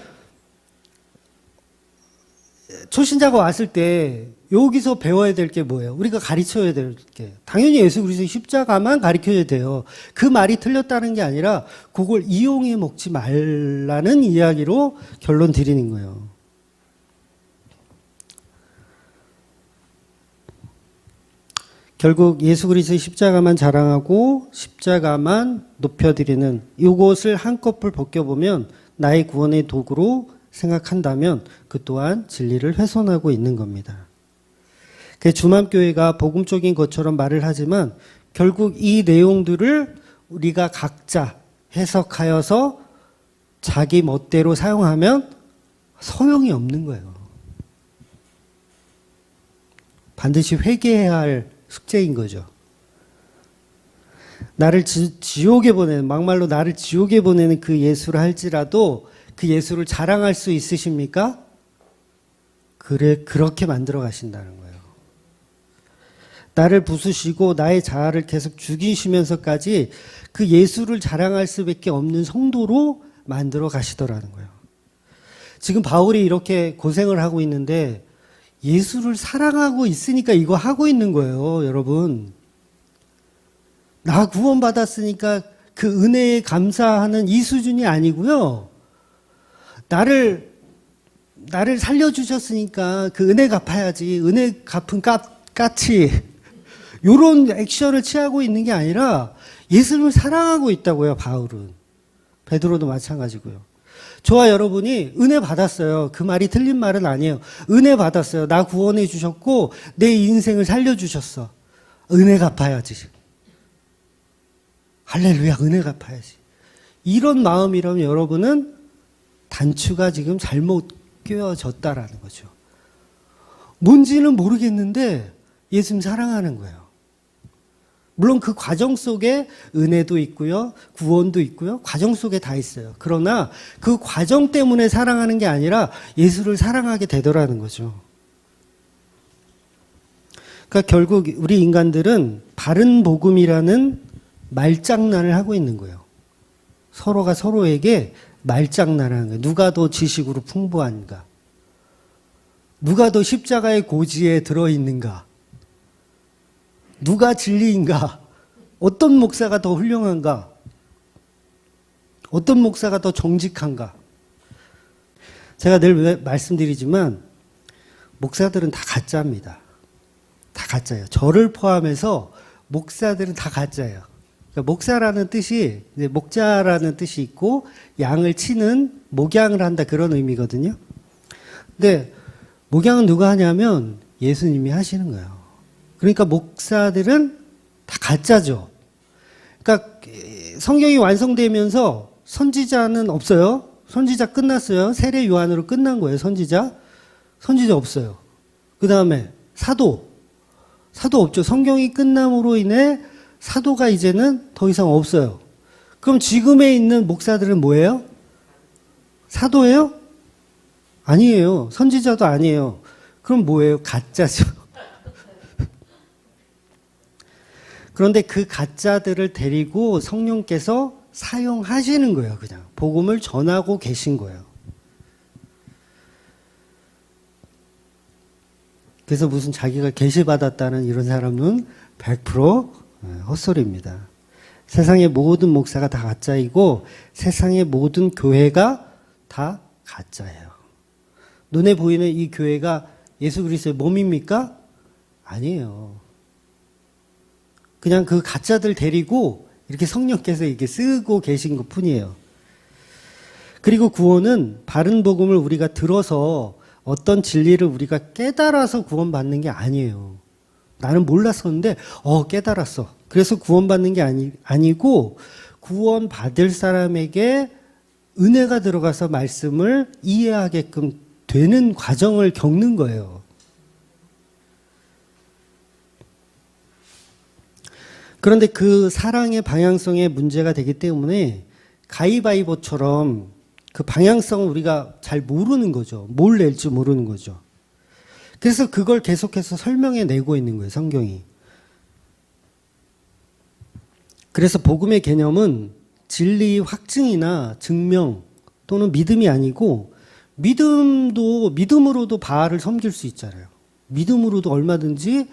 초신자가 왔을 때 여기서 배워야 될 게 뭐예요? 우리가 가르쳐야 될 게 당연히 예수 그리스도의 십자가만 가르쳐야 돼요. 그 말이 틀렸다는 게 아니라 그걸 이용해 먹지 말라는 이야기로 결론 드리는 거예요. 결국 예수 그리스도의 십자가만 자랑하고 십자가만 높여드리는 이것을 한꺼풀 벗겨보면 나의 구원의 도구로 생각한다면 그 또한 진리를 훼손하고 있는 겁니다. 주맘교회가 복음적인 것처럼 말을 하지만 결국 이 내용들을 우리가 각자 해석하여서 자기 멋대로 사용하면 소용이 없는 거예요. 반드시 회개해야 할 숙제인 거죠. 나를 지옥에 보내는, 막말로 나를 지옥에 보내는 그 예수를 할지라도 그 예수를 자랑할 수 있으십니까? 그렇게 만들어 가신다는 거예요. 나를 부수시고 나의 자아를 계속 죽이시면서까지 그 예수를 자랑할 수밖에 없는 성도로 만들어 가시더라는 거예요. 지금 바울이 이렇게 고생을 하고 있는데 예수를 사랑하고 있으니까 이거 하고 있는 거예요, 여러분. 나 구원받았으니까 그 은혜에 감사하는 이 수준이 아니고요. 나를 살려주셨으니까 그 은혜 갚아야지. 은혜 갚은 까치. 요런 액션을 취하고 있는 게 아니라 예수를 사랑하고 있다고요, 바울은. 베드로도 마찬가지고요. 저와 여러분이 은혜 받았어요. 그 말이 틀린 말은 아니에요. 은혜 받았어요. 나 구원해 주셨고 내 인생을 살려주셨어. 은혜 갚아야지. 할렐루야, 은혜 갚아야지. 이런 마음이라면 여러분은 단추가 지금 잘못 꿰어졌다라는 거죠. 뭔지는 모르겠는데 예수님 사랑하는 거예요. 물론 그 과정 속에 은혜도 있고요, 구원도 있고요, 과정 속에 다 있어요. 그러나 그 과정 때문에 사랑하는 게 아니라 예수를 사랑하게 되더라는 거죠. 그러니까 결국 우리 인간들은 바른 복음이라는 말장난을 하고 있는 거예요. 서로가 서로에게 말장난을 하는 거예요. 누가 더 지식으로 풍부한가? 누가 더 십자가의 고지에 들어있는가? 누가 진리인가? 어떤 목사가 더 훌륭한가? 어떤 목사가 더 정직한가? 제가 늘 말씀드리지만 목사들은 다 가짜입니다. 다 가짜예요. 저를 포함해서 목사들은 다 가짜예요. 그러니까 목사라는 뜻이 이제 목자라는 뜻이 있고 양을 치는 목양을 한다 그런 의미거든요. 근데 목양은 누가 하냐면 예수님이 하시는 거예요. 그러니까 목사들은 다 가짜죠. 그러니까 성경이 완성되면서 선지자는 없어요. 선지자 끝났어요. 세례 요한으로 끝난 거예요. 선지자 없어요. 그 다음에 사도 없죠. 성경이 끝남으로 인해 사도가 이제는 더 이상 없어요. 그럼 지금에 있는 목사들은 뭐예요? 사도예요? 아니에요. 선지자도 아니에요. 그럼 뭐예요? 가짜죠. 그런데 그 가짜들을 데리고 성령께서 사용하시는 거예요. 그냥 복음을 전하고 계신 거예요. 그래서 무슨 자기가 계시받았다는 이런 사람은 100% 헛소리입니다. 세상의 모든 목사가 다 가짜이고 세상의 모든 교회가 다 가짜예요. 눈에 보이는 이 교회가 예수 그리스도의 몸입니까? 아니에요. 그냥 그 가짜들 데리고 이렇게 성령께서 이렇게 쓰고 계신 것 뿐이에요. 그리고 구원은 바른 복음을 우리가 들어서 어떤 진리를 우리가 깨달아서 구원받는 게 아니에요. 나는 몰랐었는데 깨달았어. 그래서 구원받는 게 아니고 구원받을 사람에게 은혜가 들어가서 말씀을 이해하게끔 되는 과정을 겪는 거예요. 그런데 그 사랑의 방향성에 문제가 되기 때문에 가위바위보처럼 그 방향성을 우리가 잘 모르는 거죠. 뭘 낼지 모르는 거죠. 그래서 그걸 계속해서 설명해 내고 있는 거예요, 성경이. 그래서 복음의 개념은 진리 확증이나 증명 또는 믿음이 아니고 믿음으로도 바알을 섬길 수 있잖아요. 믿음으로도 얼마든지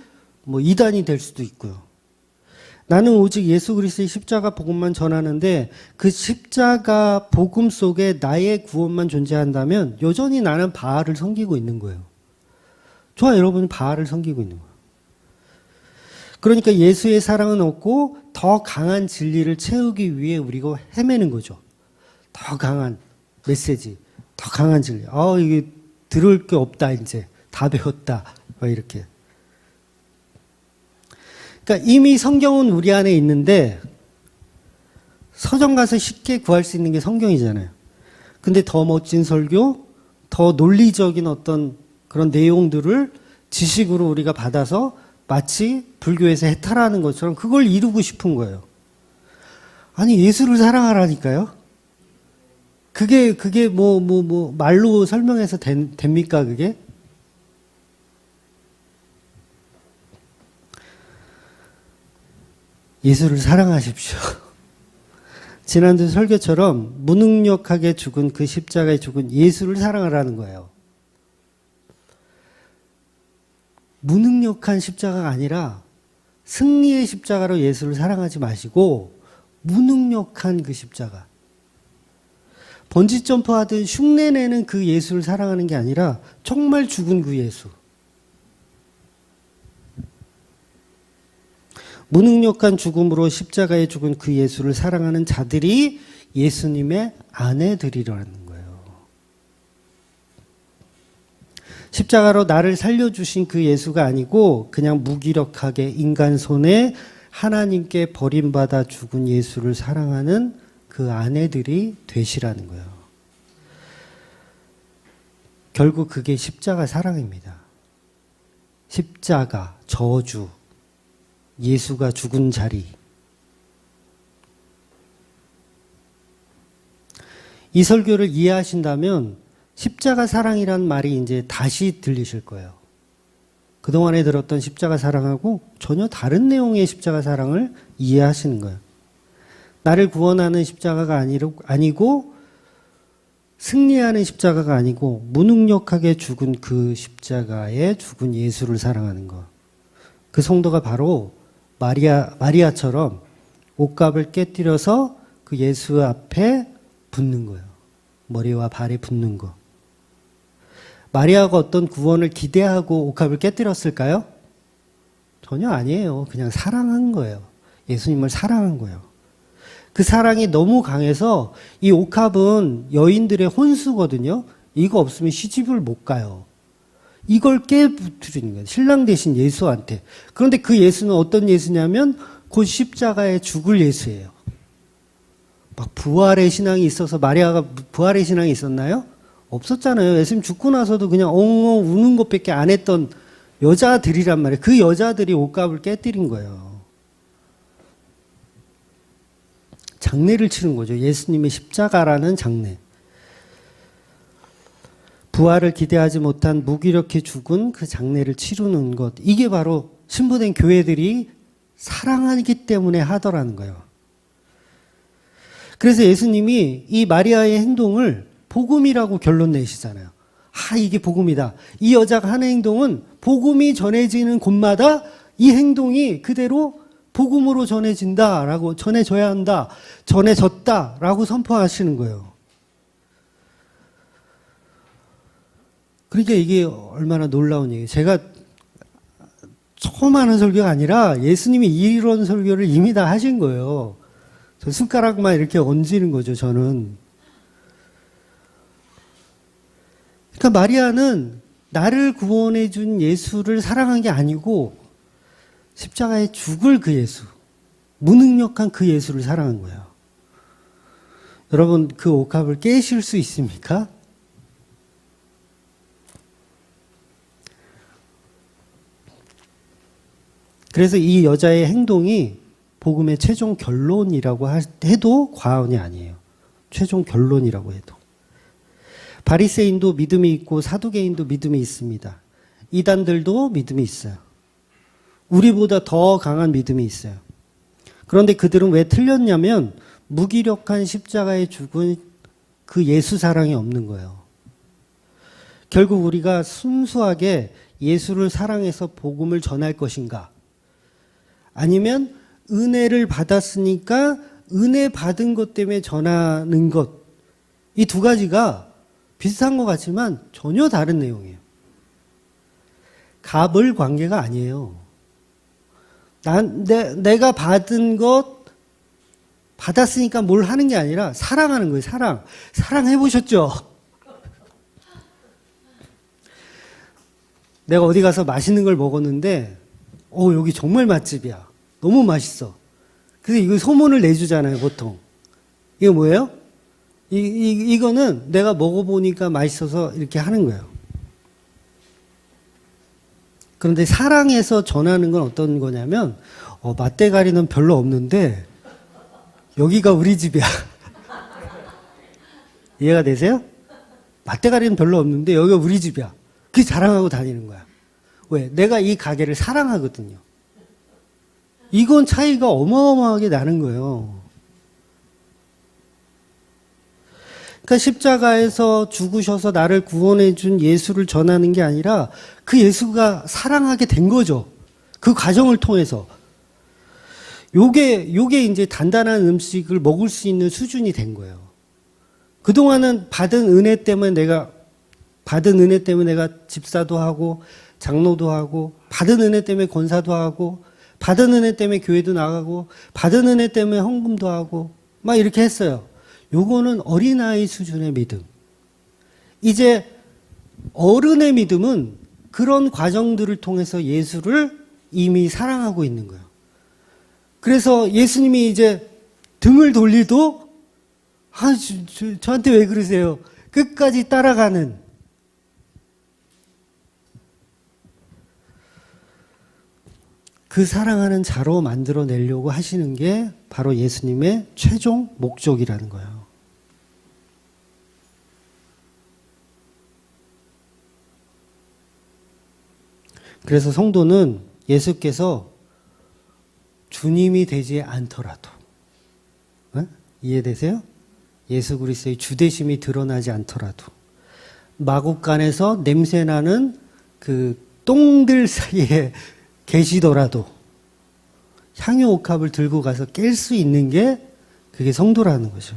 이단이 될 수도 있고요. 나는 오직 예수 그리스도의 십자가 복음만 전하는데 그 십자가 복음 속에 나의 구원만 존재한다면 여전히 나는 바알을 섬기고 있는 거예요. 저와 여러분은 바알을 섬기고 있는 거예요. 그러니까 예수의 사랑은 없고 더 강한 진리를 채우기 위해 우리가 헤매는 거죠. 더 강한 메시지, 더 강한 진리. 이게 들을 게 없다 이제. 다 배웠다. 이렇게. 그러니까 이미 성경은 우리 안에 있는데 서점 가서 쉽게 구할 수 있는 게 성경이잖아요. 근데 더 멋진 설교, 더 논리적인 어떤 그런 내용들을 지식으로 우리가 받아서 마치 불교에서 해탈하는 것처럼 그걸 이루고 싶은 거예요. 아니, 예수를 사랑하라니까요? 그게 말로 설명해서 됩니까, 그게? 예수를 사랑하십시오. 지난주 설교처럼 무능력하게 죽은 그 십자가에 죽은 예수를 사랑하라는 거예요. 무능력한 십자가가 아니라 승리의 십자가로 예수를 사랑하지 마시고 무능력한 그 십자가. 번지점프 하듯 흉내내는 그 예수를 사랑하는 게 아니라 정말 죽은 그 예수. 무능력한 죽음으로 십자가에 죽은 그 예수를 사랑하는 자들이 예수님의 아내들이라는 거예요. 십자가로 나를 살려주신 그 예수가 아니고 그냥 무기력하게 인간 손에 하나님께 버림받아 죽은 예수를 사랑하는 그 아내들이 되시라는 거예요. 결국 그게 십자가 사랑입니다. 십자가, 저주, 예수가 죽은 자리. 이 설교를 이해하신다면 십자가 사랑이란 말이 이제 다시 들리실 거예요. 그동안에 들었던 십자가 사랑하고 전혀 다른 내용의 십자가 사랑을 이해하시는 거예요. 나를 구원하는 십자가가 아니고 승리하는 십자가가 아니고 무능력하게 죽은 그 십자가에 죽은 예수를 사랑하는 것. 그 성도가 바로 마리아처럼 옷값을 깨뜨려서 그 예수 앞에 붙는 거예요. 머리와 발에 붙는 거. 마리아가 어떤 구원을 기대하고 옷값을 깨뜨렸을까요? 전혀 아니에요. 그냥 사랑한 거예요. 예수님을 사랑한 거예요. 그 사랑이 너무 강해서 이 옥합은 여인들의 혼수거든요. 이거 없으면 시집을 못 가요. 이걸 깨부트리는 거예요. 신랑 대신 예수한테. 그런데 그 예수는 어떤 예수냐면 곧 십자가에 죽을 예수예요. 막 부활의 신앙이 있어서 마리아가 부활의 신앙이 있었나요? 없었잖아요. 예수님 죽고 나서도 그냥 엉엉 우는 것밖에 안 했던 여자들이란 말이에요. 그 여자들이 옷값을 깨뜨린 거예요. 장례를 치른 거죠. 예수님의 십자가라는 장례. 부활을 기대하지 못한 무기력해 죽은 그 장례를 치르는 것. 이게 바로 신부된 교회들이 사랑하기 때문에 하더라는 거예요. 그래서 예수님이 이 마리아의 행동을 복음이라고 결론 내시잖아요. 이게 복음이다. 이 여자가 하는 행동은 복음이 전해지는 곳마다 이 행동이 그대로 복음으로 전해진다라고, 전해져야 한다, 전해졌다라고 선포하시는 거예요. 그러니까 이게 얼마나 놀라운 얘기예요. 제가 처음 하는 설교가 아니라 예수님이 이런 설교를 이미 다 하신 거예요. 저 손가락만 이렇게 얹는 거죠, 저는. 그러니까 마리아는 나를 구원해 준 예수를 사랑한 게 아니고 십자가에 죽을 그 예수, 무능력한 그 예수를 사랑한 거예요. 여러분, 그 옥합을 깨실 수 있습니까? 그래서 이 여자의 행동이 복음의 최종 결론이라고 해도 과언이 아니에요. 최종 결론이라고 해도. 바리새인도 믿음이 있고 사두개인도 믿음이 있습니다. 이단들도 믿음이 있어요. 우리보다 더 강한 믿음이 있어요. 그런데 그들은 왜 틀렸냐면 무기력한 십자가에 죽은 그 예수 사랑이 없는 거예요. 결국 우리가 순수하게 예수를 사랑해서 복음을 전할 것인가? 아니면 은혜를 받았으니까 은혜 받은 것 때문에 전하는 것. 이 두 가지가 비슷한 것 같지만 전혀 다른 내용이에요. 갑을 관계가 아니에요. 내가 받은 것 받았으니까 뭘 하는 게 아니라 사랑하는 거예요. 사랑해보셨죠? 내가 어디 가서 맛있는 걸 먹었는데 여기 정말 맛집이야. 너무 맛있어. 그래서 이거 소문을 내주잖아요, 보통. 이거 뭐예요? 이거는 내가 먹어보니까 맛있어서 이렇게 하는 거예요. 그런데 사랑해서 전하는 건 어떤 거냐면, 맛대가리는 별로 없는데, 여기가 우리 집이야. 이해가 되세요? 맛대가리는 별로 없는데, 여기가 우리 집이야. 그게 자랑하고 다니는 거야. 왜? 내가 이 가게를 사랑하거든요. 이건 차이가 어마어마하게 나는 거예요. 그러니까 십자가에서 죽으셔서 나를 구원해 준 예수를 전하는 게 아니라 그 예수가 사랑하게 된 거죠. 그 과정을 통해서. 요게 이제 단단한 음식을 먹을 수 있는 수준이 된 거예요. 그동안은 받은 은혜 때문에 내가 집사도 하고 장로도 하고 받은 은혜 때문에 권사도 하고 받은 은혜 때문에 교회도 나가고 받은 은혜 때문에 헌금도 하고 막 이렇게 했어요. 요거는 어린아이 수준의 믿음. 이제 어른의 믿음은 그런 과정들을 통해서 예수를 이미 사랑하고 있는 거예요. 그래서 예수님이 이제 등을 돌리도 저한테 왜 그러세요? 끝까지 따라가는, 그 사랑하는 자로 만들어내려고 하시는 게 바로 예수님의 최종 목적이라는 거예요. 그래서 성도는 예수께서 주님이 되지 않더라도, 이해되세요? 예수 그리스도의 주되심이 드러나지 않더라도, 마국간에서 냄새나는 그 똥들 사이에 계시더라도 향유 옥합을 들고 가서 깰 수 있는 게 그게 성도라는 거죠.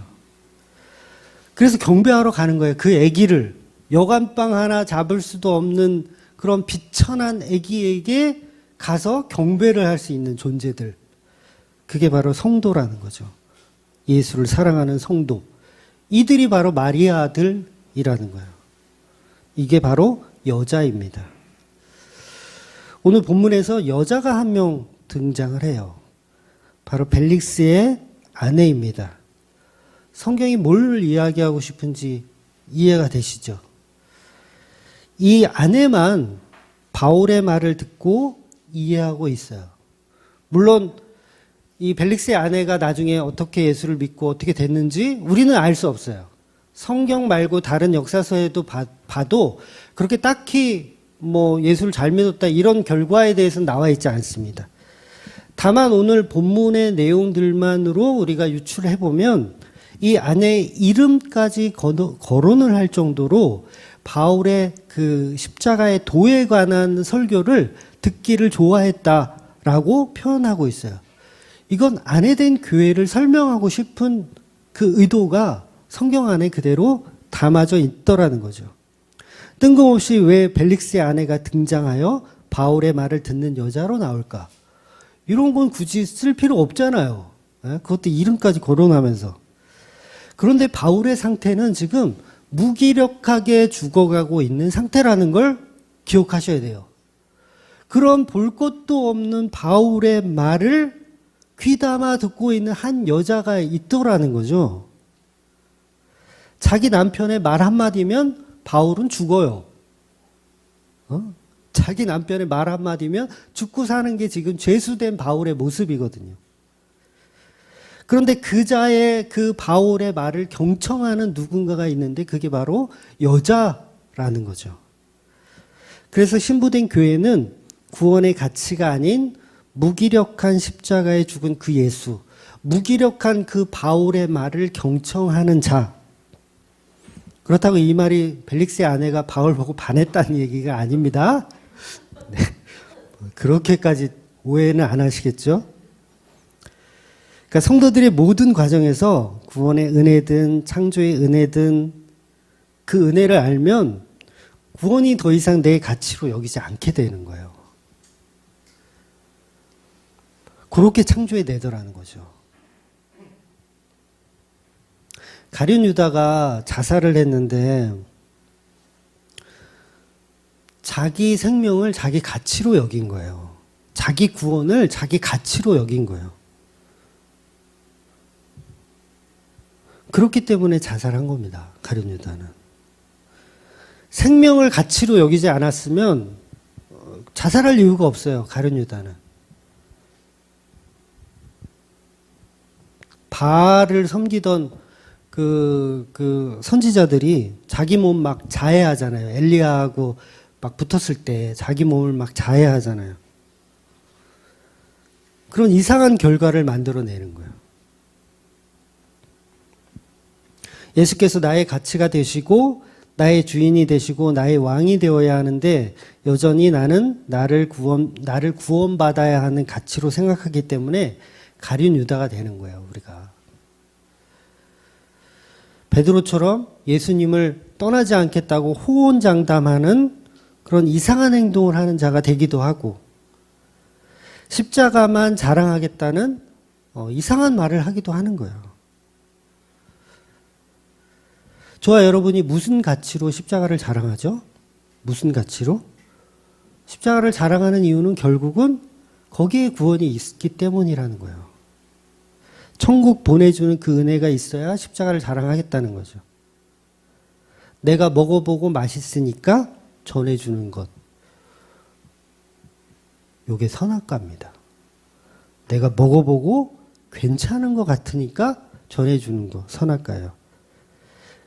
그래서 경배하러 가는 거예요. 그 아기를, 여간빵 하나 잡을 수도 없는 그런 비천한 아기에게 가서 경배를 할 수 있는 존재들, 그게 바로 성도라는 거죠. 예수를 사랑하는 성도, 이들이 바로 마리아들이라는 거예요. 이게 바로 여자입니다. 오늘 본문에서 여자가 한 명 등장을 해요. 바로 벨릭스의 아내입니다. 성경이 뭘 이야기하고 싶은지 이해가 되시죠? 이 아내만 바울의 말을 듣고 이해하고 있어요. 물론 이 벨릭스의 아내가 나중에 어떻게 예수를 믿고 어떻게 됐는지 우리는 알 수 없어요. 성경 말고 다른 역사서에도 봐도 그렇게 딱히 뭐 예수를 잘 믿었다 이런 결과에 대해서는 나와 있지 않습니다. 다만 오늘 본문의 내용들만으로 우리가 유출해 보면 이 아내의 이름까지 거론을 할 정도로 바울의 그 십자가의 도에 관한 설교를 듣기를 좋아했다라고 표현하고 있어요. 이건 아내된 교회를 설명하고 싶은 그 의도가 성경 안에 그대로 담아져 있더라는 거죠. 뜬금없이 왜 벨릭스의 아내가 등장하여 바울의 말을 듣는 여자로 나올까? 이런 건 굳이 쓸 필요 없잖아요. 그것도 이름까지 거론하면서. 그런데 바울의 상태는 지금 무기력하게 죽어가고 있는 상태라는 걸 기억하셔야 돼요. 그런 볼 것도 없는 바울의 말을 귀담아 듣고 있는 한 여자가 있더라는 거죠. 자기 남편의 말 한마디면 바울은 죽어요. 자기 남편의 말 한마디면 죽고 사는 게 지금 죄수된 바울의 모습이거든요. 그런데 그자의 그 바울의 말을 경청하는 누군가가 있는데 그게 바로 여자라는 거죠. 그래서 신부된 교회는 구원의 가치가 아닌 무기력한 십자가에 죽은 그 예수, 무기력한 그 바울의 말을 경청하는 자. 그렇다고 이 말이 벨릭스의 아내가 바울 보고 반했다는 얘기가 아닙니다. 네. 그렇게까지 오해는 안 하시겠죠? 그러니까 성도들의 모든 과정에서 구원의 은혜든 창조의 은혜든 그 은혜를 알면 구원이 더 이상 내 가치로 여기지 않게 되는 거예요. 그렇게 창조해 내더라는 거죠. 가룟 유다가 자살을 했는데 자기 생명을 자기 가치로 여긴 거예요. 자기 구원을 자기 가치로 여긴 거예요. 그렇기 때문에 자살한 겁니다. 가룟 유다는. 생명을 가치로 여기지 않았으면 자살할 이유가 없어요. 가룟 유다는. 바알을 섬기던 그 선지자들이 자기 몸 막 자해하잖아요. 엘리야하고 막 붙었을 때 자기 몸을 막 자해하잖아요. 그런 이상한 결과를 만들어내는 거예요. 예수께서 나의 가치가 되시고 나의 주인이 되시고 나의 왕이 되어야 하는데 여전히 나는 나를 구원받아야 하는 가치로 생각하기 때문에 가룟 유다가 되는 거예요. 우리가. 베드로처럼 예수님을 떠나지 않겠다고 호언장담하는 그런 이상한 행동을 하는 자가 되기도 하고 십자가만 자랑하겠다는 이상한 말을 하기도 하는 거예요. 저와 여러분이 무슨 가치로 십자가를 자랑하죠? 무슨 가치로? 십자가를 자랑하는 이유는 결국은 거기에 구원이 있기 때문이라는 거예요. 천국 보내주는 그 은혜가 있어야 십자가를 자랑하겠다는 거죠. 내가 먹어보고 맛있으니까 전해주는 것. 요게 선악과입니다. 내가 먹어보고 괜찮은 것 같으니까 전해주는 거, 선악과예요.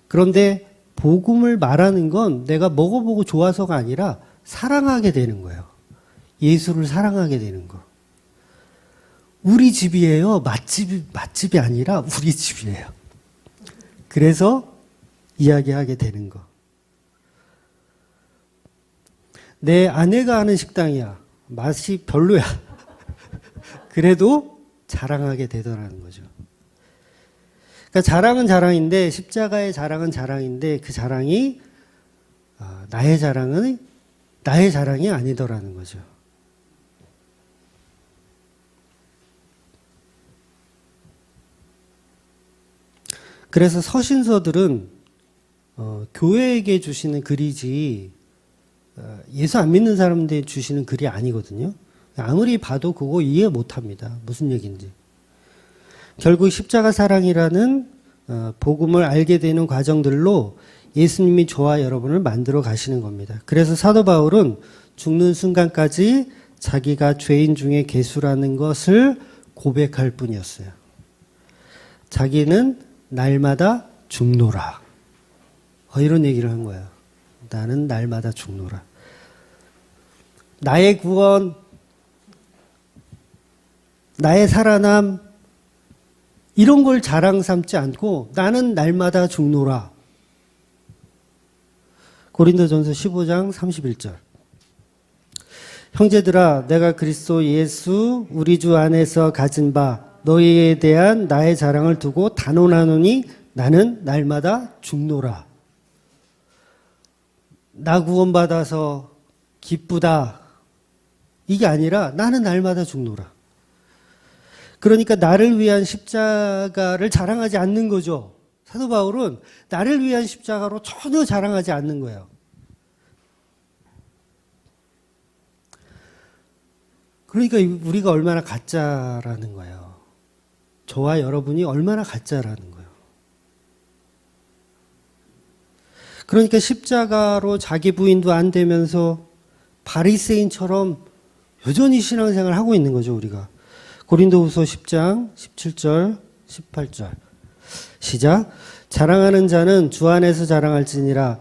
그런데 복음을 말하는 건 내가 먹어보고 좋아서가 아니라 사랑하게 되는 거예요. 예수를 사랑하게 되는 거. 우리 집이에요. 맛집이 아니라 우리 집이에요. 그래서 이야기하게 되는 거. 내 아내가 하는 식당이야. 맛이 별로야. 그래도 자랑하게 되더라는 거죠. 그러니까 자랑은 자랑인데, 십자가의 자랑은 자랑인데, 그 자랑이 나의 자랑이 아니더라는 거죠. 그래서 서신서들은 교회에게 주시는 글이지 예수 안 믿는 사람들이 주시는 글이 아니거든요. 아무리 봐도 그거 이해 못합니다. 무슨 얘기인지. 결국 십자가 사랑이라는 복음을 알게 되는 과정들로 예수님이 저와 여러분을 만들어 가시는 겁니다. 그래서 사도 바울은 죽는 순간까지 자기가 죄인 중에 괴수라는 것을 고백할 뿐이었어요. 자기는 날마다 죽노라. 이런 얘기를 한 거예요. 나는 날마다 죽노라. 나의 구원, 나의 살아남, 이런 걸 자랑 삼지 않고 나는 날마다 죽노라. 고린도전서 15장 31절. 형제들아, 내가 그리스도 예수 우리 주 안에서 가진 바 너희에 대한 나의 자랑을 두고 단언하노니 나는 날마다 죽노라. 나 구원받아서 기쁘다. 이게 아니라 나는 날마다 죽노라. 그러니까 나를 위한 십자가를 자랑하지 않는 거죠. 사도 바울은 나를 위한 십자가로 전혀 자랑하지 않는 거예요. 그러니까 우리가 얼마나 가짜라는 거예요. 저와 여러분이 얼마나 가짜라는 거예요. 그러니까 십자가로 자기 부인도 안 되면서 바리새인처럼 여전히 신앙생활을 하고 있는 거죠, 우리가. 고린도후서 10장 17절 18절 시작. 자랑하는 자는 주 안에서 자랑할지니라.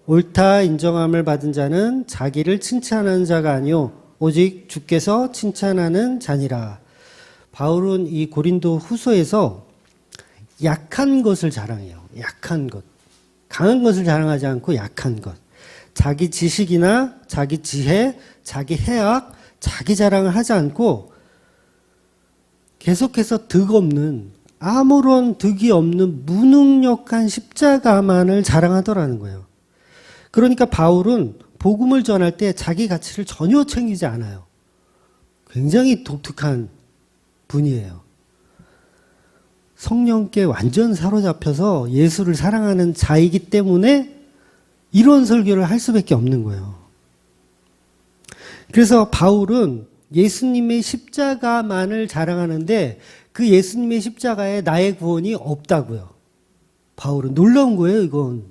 옳다 인정함을 받은 자는 자기를 칭찬하는 자가 아니요 오직 주께서 칭찬하는 자니라. 바울은 이 고린도 후서에서 약한 것을 자랑해요. 약한 것. 강한 것을 자랑하지 않고 약한 것. 자기 지식이나 자기 지혜, 자기 해악, 자기 자랑을 하지 않고 계속해서 득 없는, 아무런 득이 없는 무능력한 십자가만을 자랑하더라는 거예요. 그러니까 바울은 복음을 전할 때 자기 가치를 전혀 챙기지 않아요. 굉장히 독특한 분이에요. 성령께 완전 사로잡혀서 예수를 사랑하는 자이기 때문에 이런 설교를 할 수밖에 없는 거예요. 그래서 바울은 예수님의 십자가만을 자랑하는데 그 예수님의 십자가에 나의 구원이 없다고요. 바울은 놀라운 거예요, 이건.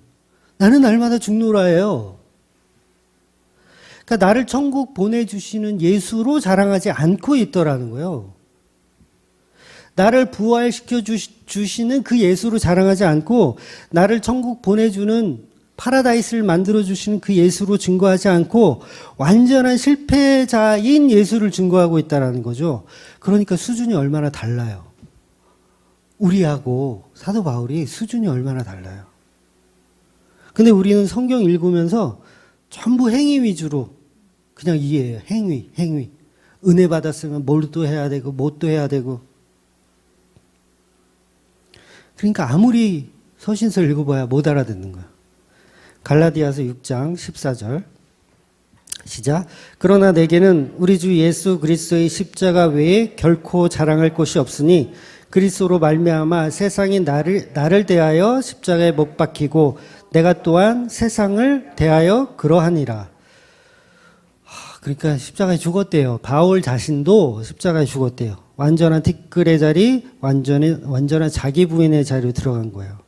나는 날마다 죽노라예요. 그러니까 나를 천국 보내주시는 예수로 자랑하지 않고 있더라는 거예요. 나를 부활시켜 주시는 그 예수로 자랑하지 않고 나를 천국 보내주는 파라다이스를 만들어주시는 그 예수로 증거하지 않고 완전한 실패자인 예수를 증거하고 있다는 거죠. 그러니까 수준이 얼마나 달라요. 우리하고 사도 바울이 수준이 얼마나 달라요. 근데 우리는 성경 읽으면서 전부 행위 위주로 그냥 이해해요. 행위. 은혜 받았으면 뭘도 해야 되고 뭣도 해야 되고. 그러니까 아무리 서신서 읽어봐야 못 알아듣는 거야. 갈라디아서 6장 14절 시작. 그러나 내게는 우리 주 예수 그리스도의 십자가 외에 결코 자랑할 것이 없으니 그리스도로 말미암아 세상이 나를 대하여 십자가에 못 박히고 내가 또한 세상을 대하여 그러하니라. 그러니까 십자가에 죽었대요. 바울 자신도 십자가에 죽었대요. 완전한 티끌의 자리, 완전한 자기 부인의 자리로 들어간 거예요.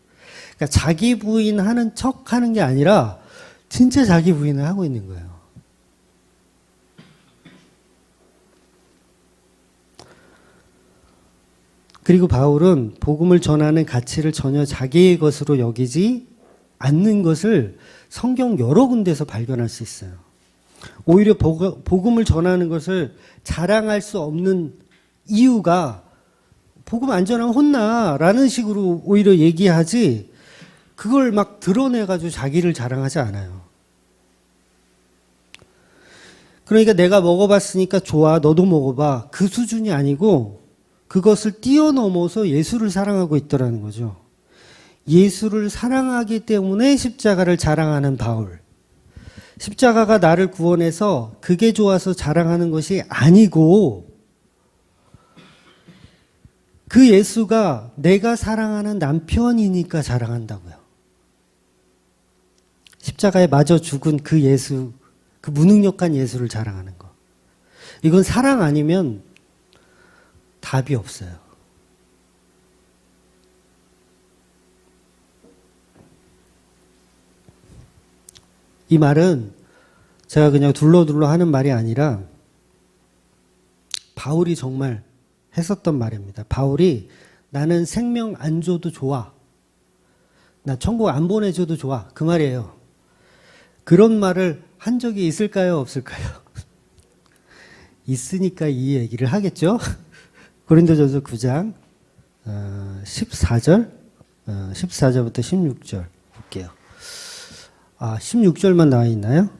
그러니까 자기 부인 하는 척 하는 게 아니라 진짜 자기 부인을 하고 있는 거예요. 그리고 바울은 복음을 전하는 가치를 전혀 자기의 것으로 여기지 않는 것을 성경 여러 군데서 발견할 수 있어요. 오히려 복음을 전하는 것을 자랑할 수 없는 이유가 복음 안 전하면 혼나라는 식으로 오히려 얘기하지 그걸 막 드러내가지고 자기를 자랑하지 않아요. 그러니까 내가 먹어봤으니까 좋아, 너도 먹어봐. 그 수준이 아니고 그것을 뛰어넘어서 예수를 사랑하고 있더라는 거죠. 예수를 사랑하기 때문에 십자가를 자랑하는 바울. 십자가가 나를 구원해서 그게 좋아서 자랑하는 것이 아니고 그 예수가 내가 사랑하는 남편이니까 자랑한다고요. 십자가에 맞아 죽은 그 예수, 그 무능력한 예수를 자랑하는 거. 이건 사랑 아니면 답이 없어요. 이 말은 제가 그냥 둘러둘러 하는 말이 아니라 바울이 정말 했었던 말입니다. 바울이 나는 생명 안 줘도 좋아. 나 천국 안 보내줘도 좋아. 그 말이에요. 그런 말을 한 적이 있을까요? 없을까요? 있으니까 이 얘기를 하겠죠? 고린도전서 9장 14절 14절부터 16절 볼게요. 16절만 나와 있나요?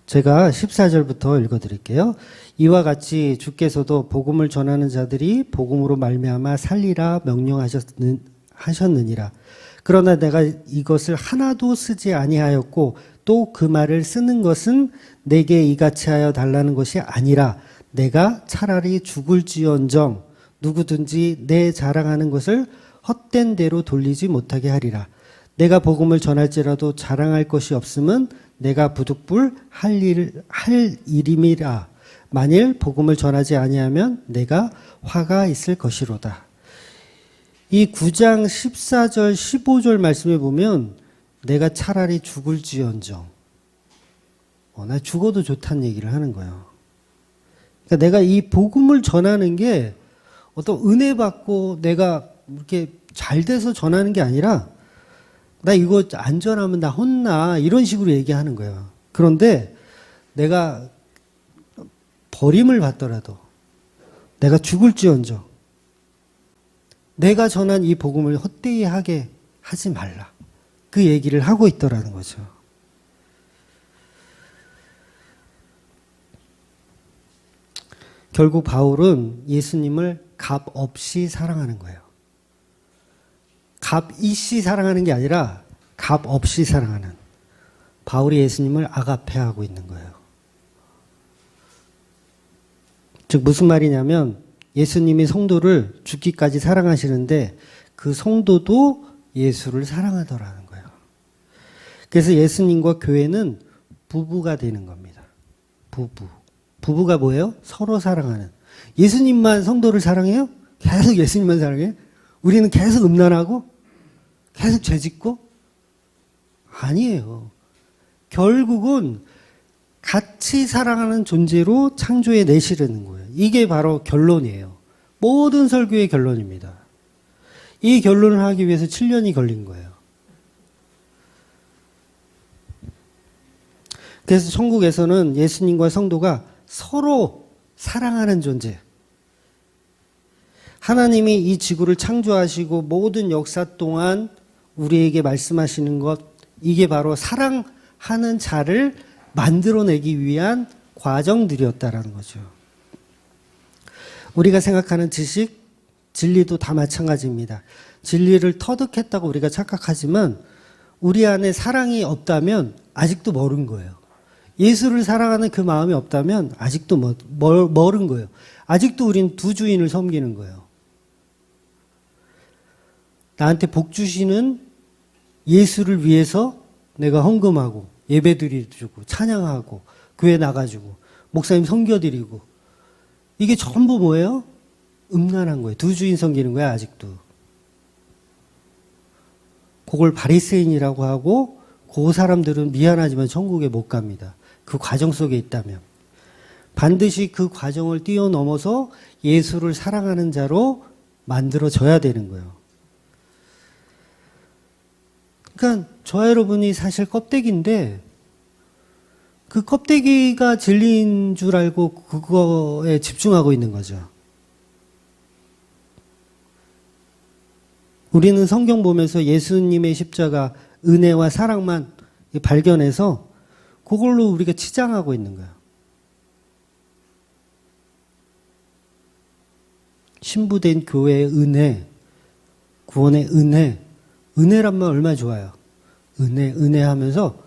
제가 14절부터 읽어드릴게요. 이와 같이 주께서도 복음을 전하는 자들이 복음으로 말미암아 살리라 명령하셨느니라. 그러나 내가 이것을 하나도 쓰지 아니하였고 또 그 말을 쓰는 것은 내게 이같이 하여 달라는 것이 아니라 내가 차라리 죽을지언정 누구든지 내 자랑하는 것을 헛된 대로 돌리지 못하게 하리라. 내가 복음을 전할지라도 자랑할 것이 없음은 내가 부득불 할 일임이라. 만일 복음을 전하지 아니하면 내가 화가 있을 것이로다. 이 9장 14절 15절 말씀에 보면 내가 차라리 죽을지언정 나 죽어도 좋다는 얘기를 하는 거예요. 그러니까 내가 이 복음을 전하는 게 어떤 은혜 받고 내가 이렇게 잘 돼서 전하는 게 아니라 나 이거 안 전하면 나 혼나 이런 식으로 얘기하는 거예요. 그런데 내가 버림을 받더라도 내가 죽을지언정 내가 전한 이 복음을 헛되이 하게 하지 말라. 그 얘기를 하고 있더라는 거죠. 결국 바울은 예수님을 값 없이 사랑하는 거예요. 값 있이 사랑하는 게 아니라 값 없이 사랑하는. 바울이 예수님을 아가페하고 있는 거예요. 즉 무슨 말이냐면 예수님이 성도를 죽기까지 사랑하시는데 그 성도도 예수를 사랑하더라는 거예요. 그래서 예수님과 교회는 부부가 되는 겁니다. 부부가 뭐예요? 서로 사랑하는. 예수님만 성도를 사랑해요? 계속 예수님만 사랑해요? 우리는 계속 음란하고? 계속 죄짓고? 아니에요. 결국은 같이 사랑하는 존재로 창조해 내시려는 거예요. 이게 바로 결론이에요. 모든 설교의 결론입니다. 이 결론을 하기 위해서 7년이 걸린 거예요. 그래서 천국에서는 예수님과 성도가 서로 사랑하는 존재. 하나님이 이 지구를 창조하시고 모든 역사 동안 우리에게 말씀하시는 것, 이게 바로 사랑하는 자를 만들어내기 위한 과정들이었다라는 거죠. 우리가 생각하는 지식, 진리도 다 마찬가지입니다. 진리를 터득했다고 우리가 착각하지만 우리 안에 사랑이 없다면 아직도 멀은 거예요. 예수를 사랑하는 그 마음이 없다면 아직도 멀은 거예요. 아직도 우린 두 주인을 섬기는 거예요. 나한테 복 주시는 예수를 위해서 내가 헌금하고 예배드리고 찬양하고 교회 나가지고 목사님 섬겨드리고 이게 전부 뭐예요? 음란한 거예요. 두 주인 섬기는 거야 아직도. 그걸 바리새인이라고 하고 그 사람들은 미안하지만 천국에 못 갑니다. 그 과정 속에 있다면. 반드시 그 과정을 뛰어넘어서 예수를 사랑하는 자로 만들어져야 되는 거예요. 그러니까 저와 여러분이 사실 껍데기인데 그 껍데기가 진리인 줄 알고 그거에 집중하고 있는 거죠. 우리는 성경 보면서 예수님의 십자가 은혜와 사랑만 발견해서 그걸로 우리가 치장하고 있는 거예요. 신부된 교회의 은혜, 구원의 은혜, 은혜란 말 얼마나 좋아요. 은혜 하면서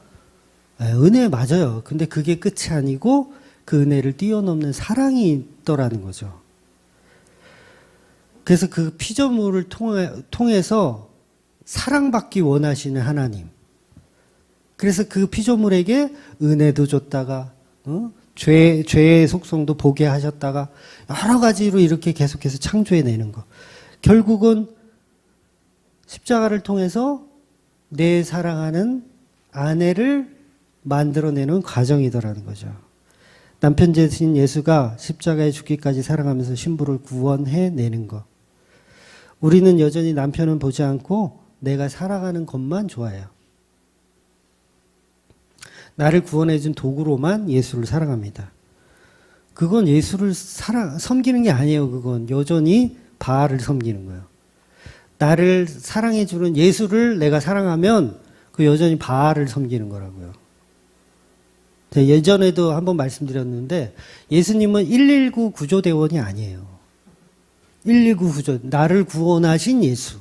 은혜 맞아요. 근데 그게 끝이 아니고 그 은혜를 뛰어넘는 사랑이 있더라는 거죠. 그래서 그 피조물을 통해서 사랑받기 원하시는 하나님. 그래서 그 피조물에게 은혜도 줬다가 죄의 속성도 보게 하셨다가 여러 가지로 이렇게 계속해서 창조해내는 거. 결국은 십자가를 통해서 내 사랑하는 아내를 만들어내는 과정이더라는 거죠. 남편 대신 예수가 십자가에 죽기까지 사랑하면서 신부를 구원해내는 것. 우리는 여전히 남편은 보지 않고 내가 살아가는 것만 좋아해요. 나를 구원해준 도구로만 예수를 사랑합니다. 그건 예수를 섬기는 게 아니에요. 그건 여전히 바알을 섬기는 거예요. 나를 사랑해주는 예수를 내가 사랑하면 그 여전히 바알을 섬기는 거라고요. 예전에도 한번 말씀드렸는데 예수님은 119 구조대원이 아니에요. 119 구조, 나를 구원하신 예수.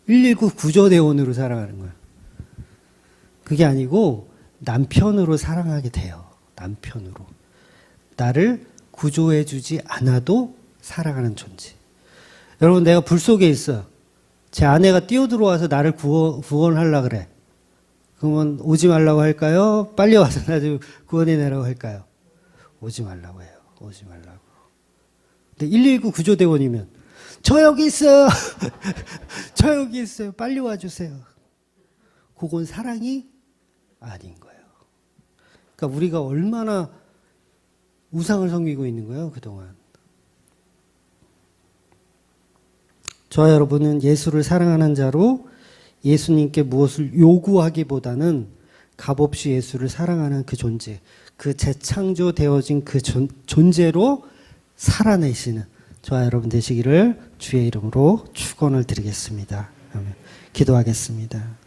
119 구조대원으로 사랑하는 거예요. 그게 아니고 남편으로 사랑하게 돼요. 남편으로. 나를 구조해주지 않아도 사랑하는 존재. 여러분 내가 불 속에 있어요. 제 아내가 뛰어들어와서 나를 구원하려고 그래. 그러면 오지 말라고 할까요? 빨리 와서 나 좀 구원해내라고 할까요? 오지 말라고 해요. 오지 말라고. 근데 119 구조대원이면 저 여기 있어요. 저 여기 있어요. 빨리 와주세요. 그건 사랑이 아닌 거예요. 그러니까 우리가 얼마나 우상을 섬기고 있는 거예요, 그동안. 저와 여러분은 예수를 사랑하는 자로 예수님께 무엇을 요구하기보다는 값없이 예수를 사랑하는 그 존재, 그 재창조되어진 그 존재로 살아내시는 저와 여러분 되시기를 주의 이름으로 축원을 드리겠습니다. 기도하겠습니다.